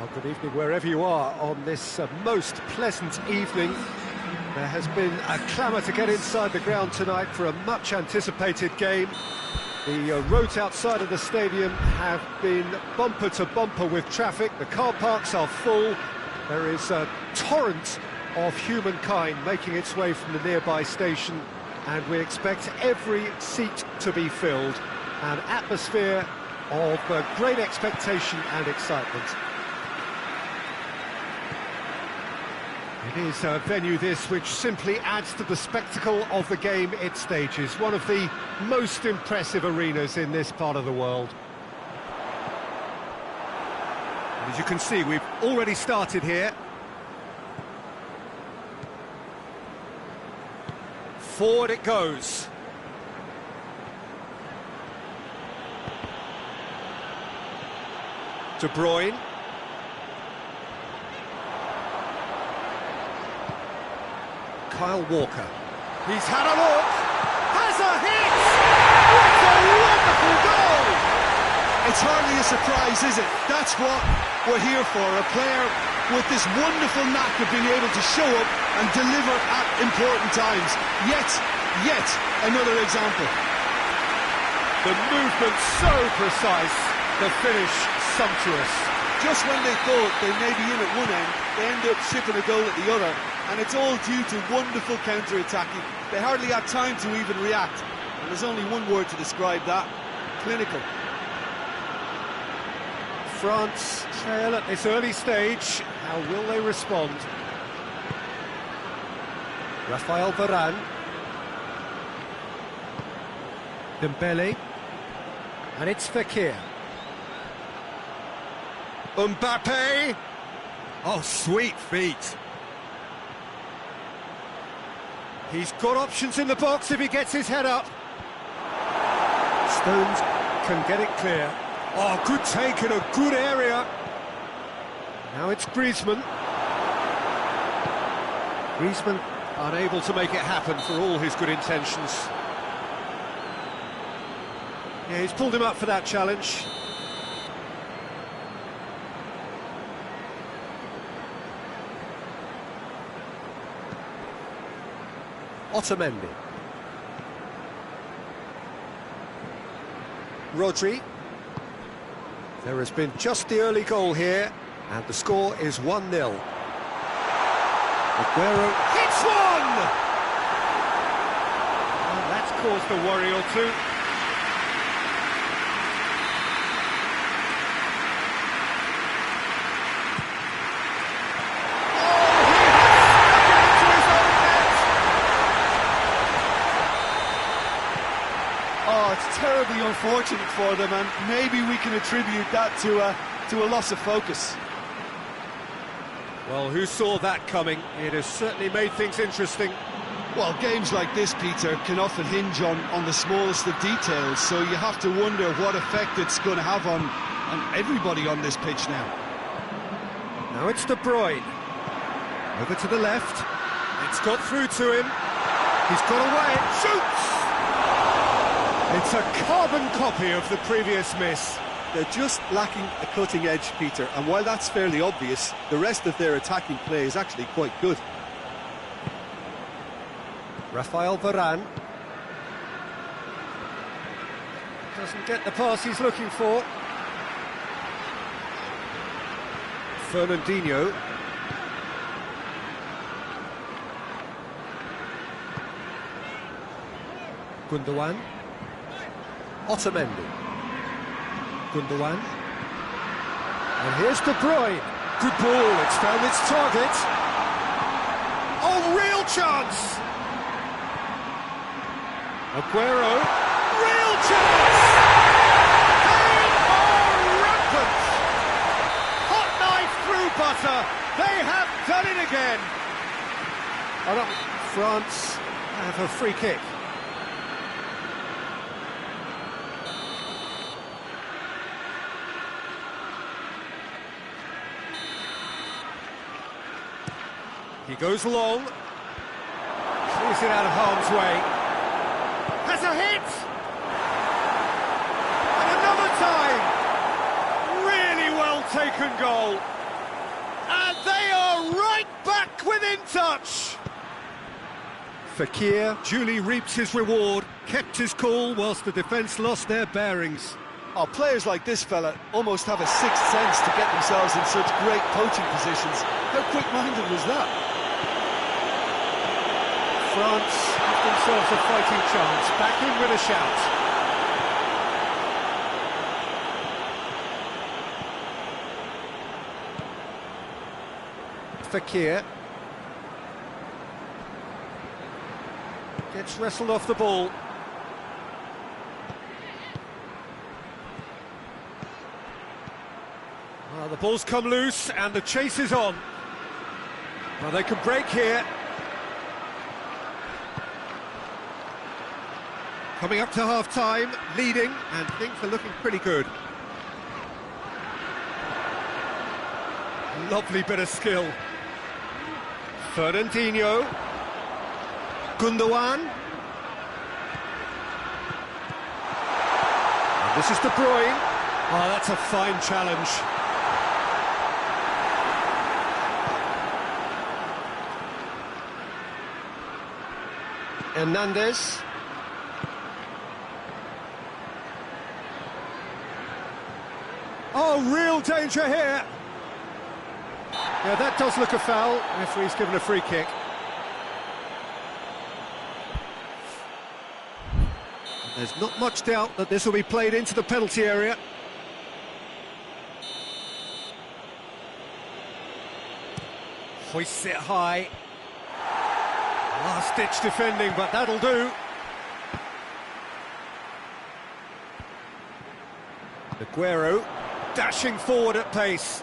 Well, good evening wherever you are on this most pleasant evening. There has been a clamour to get inside the ground tonight for a much-anticipated game. The roads outside of the stadium have been bumper to bumper with traffic. The car parks are full. There is a torrent of humankind making its way from the nearby station, and we expect every seat to be filled. An atmosphere of great expectation and excitement. It is a venue this which simply adds to the spectacle of the game it stages. One of the most impressive arenas in this part of the world. And as you can see, we've already started here. Forward it goes. De Bruyne. Kyle Walker. He's had a look. Has a hit! What a wonderful goal! It's hardly a surprise, is it? That's what we're here for. A player with this wonderful knack of being able to show up and deliver at important times. Yet another example. The movement so precise, the finish sumptuous. Just when they thought they may be in at one end, they end up shipping a goal at the other, and it's all due to wonderful counter-attacking. They hardly had time to even react, and there's only one word to describe that: clinical. France trail at this early stage. How will they respond? Raphael Varane. Dembele. And it's Fekir. Mbappe! Oh, sweet feet. He's got options in the box if he gets his head up. Stones can get it clear. Oh, good take in a good area. Now it's Griezmann. Griezmann unable to make it happen for all his good intentions. Yeah, he's pulled him up for that challenge. Otamendi. Rodri. There has been just the early goal here, and the score is 1-0. Aguero hits one! Well, that's caused a worry or two. It's terribly unfortunate for them, and maybe we can attribute that to a loss of focus. Well, who saw that coming? It has certainly made things interesting. Well, games like this, Peter, can often hinge on the smallest of details, so you have to wonder what effect it's going to have on everybody on this pitch now. Now it's De Bruyne. Over to the left. It's got through to him. He's got away. Shoots! It's a carbon copy of the previous miss. They're just lacking a cutting edge, Peter, and while that's fairly obvious, the rest of their attacking play is actually quite good. Raphael Varane. Doesn't get the pass he's looking for. Fernandinho. Gundogan. Otamendi. Gundogan. And here's De Bruyne. Good ball, it's found its target. Oh, real chance! Aguero. Real chance! They are rampant! Hot knife through butter. They have done it again. France have a free kick. He goes long, clears it out of harm's way, has a hit, and another time, really well taken goal. within touch. Fekir duly reaps his reward, kept his cool whilst the defence lost their bearings. Oh, players like this fella almost have a sixth sense to get themselves in such great poaching positions. How quick-minded was that? France have themselves a fighting chance, back in with a shout. Fekir gets wrestled off the ball. Well, the ball's come loose and the chase is on. Well, they can break here. Coming up to half-time, leading, and things are looking pretty good. Lovely bit of skill. Fernandinho. Gundogan. And this is De Bruyne. Oh, that's a fine challenge. Hernandez. Oh, real danger here. Yeah, that does look a foul. Referee's given a free kick. There's not much doubt that this will be played into the penalty area. Hoists it high. Last-ditch defending, but that'll do. Aguero dashing forward at pace.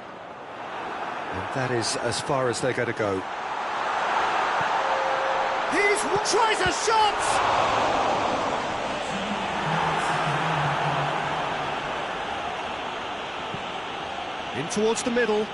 And that is as far as they're going to go. He tries a shot! In towards the middle.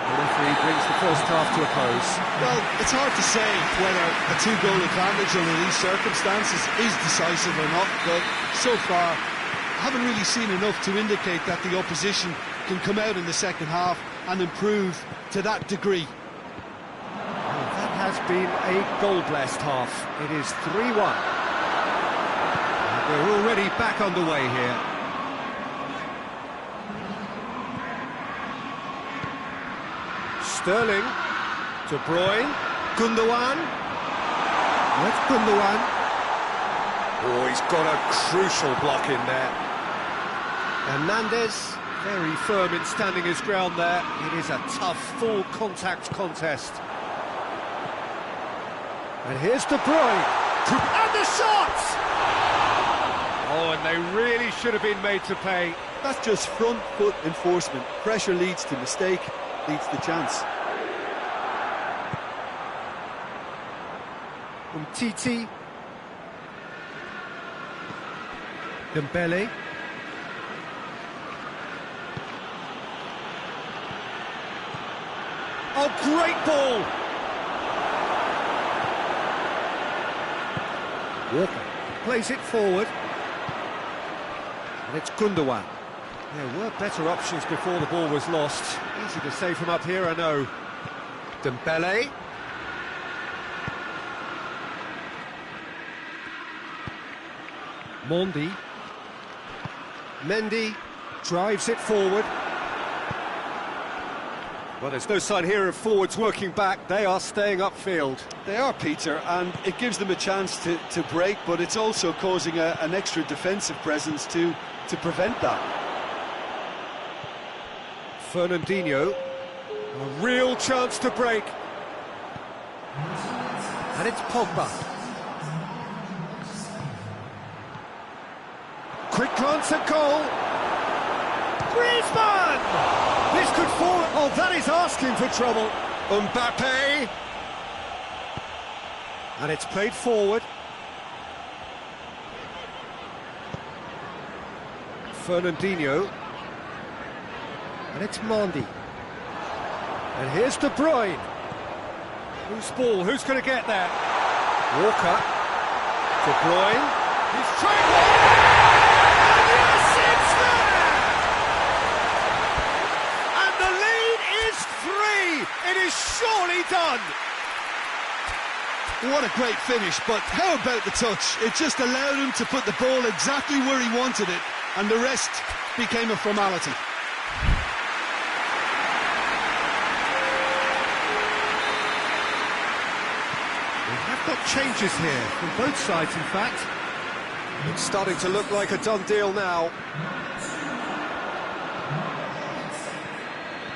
The referee brings the first half to a close. Well, it's hard to say whether a two-goal advantage under these circumstances is decisive or not, but so far I haven't really seen enough to indicate that the opposition can come out in the second half and improve to that degree. Well, that has been a goal-blessed half. It is 3-1. We're already back underway here. Sterling, De Bruyne, Gundogan. That's Gundogan. Oh, he's got a crucial block in there. Hernandez, very firm in standing his ground there. It is a tough, full-contact contest. And here's De Bruyne. And the shot! Oh, and they really should have been made to pay. That's just front foot enforcement. Pressure leads to mistake, leads to chance. Titi. Dembele. Oh, great ball! Walker plays it forward. And it's Gundogan. There were better options before the ball was lost. Easy to say from up here, I know. Dembele. Mendy drives it forward. Well, there's no sign here of forwards working back. They are staying upfield. They are, Peter, and it gives them a chance to break, but it's also causing an extra defensive presence to prevent that. Fernandinho, a real chance to break. And it's Pogba. Quick glance at goal. Griezmann! This could fall. Oh, that is asking for trouble. Mbappe. And it's played forward. Fernandinho. And it's Mendy. And here's De Bruyne. Who's ball? Who's going to get there? Walker. De Bruyne. He's trying. And yes, it's there! And the lead What a great finish, but how about the touch? It just allowed him to put the ball exactly where he wanted it, and the rest became a formality. We have got changes here, from both sides in fact. It's starting to look like a done deal now.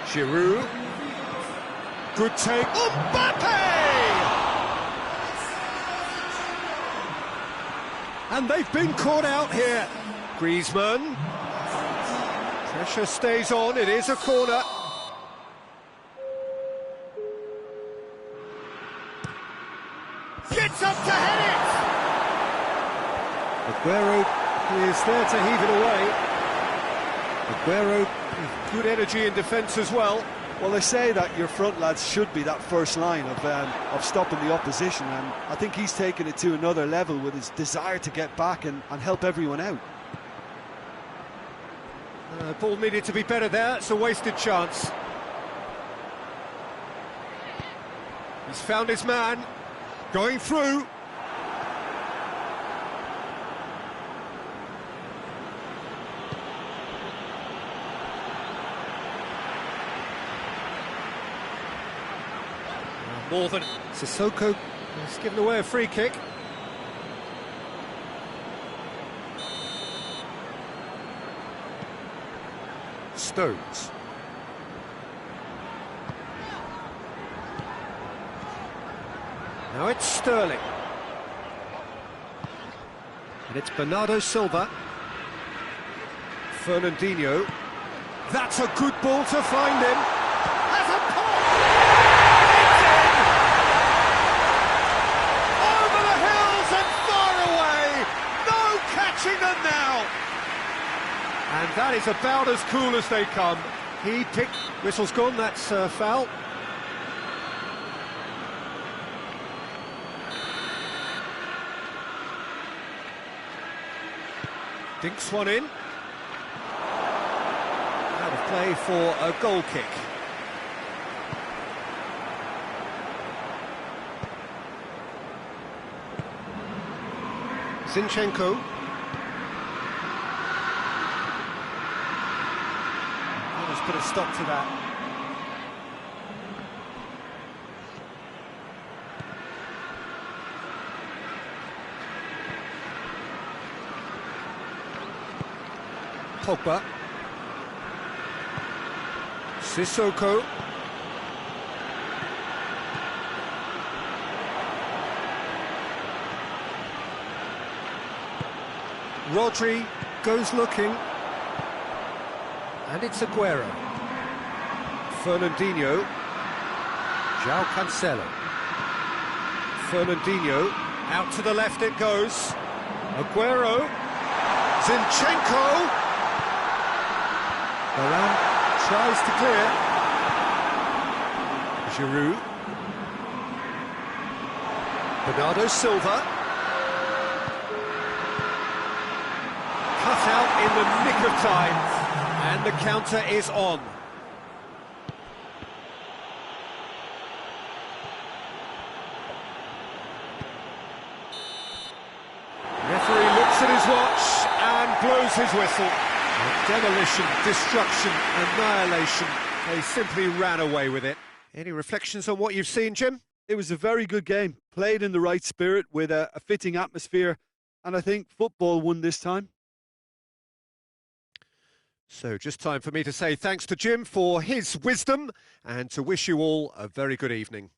Giroud. Good take. Mbappe! And they've been caught out here. Griezmann. Pressure stays on, it is a corner. Gets up to head it! Aguero is there to heave it away. Aguero, good energy in defence as well. Well, they say that your front lads should be that first line of stopping the opposition, and I think he's taken it to another level with his desire to get back and help everyone out. Ball needed to be better there, it's a wasted chance. He's found his man, going through. More than Sissoko has given away a free kick. Stones. Now it's Sterling. And it's Bernardo Silva. Fernandinho. That's a good ball to find him. Has a pop! It's in! Over the hills and far away! No catching them now! And that is about as cool as they come. He picked... Whistle's gone, that's foul. Dinks one in. Out of play for a goal kick. Zinchenko. Let's put a stop to that. Pogba. Sissoko. Rodri goes looking. And it's Aguero. Fernandinho. João Cancelo. Fernandinho. Out to the left it goes. Aguero. Zinchenko. Varane tries to clear. Giroud. Bernardo Silva. Cut out in the nick of time. And the counter is on. Referee looks at his watch and blows his whistle. Demolition, destruction, annihilation. They simply ran away with it. Any reflections on what you've seen, Jim? It was a very good game, played in the right spirit with a fitting atmosphere, and I think football won this time. So just time for me to say thanks to Jim for his wisdom and to wish you all a very good evening.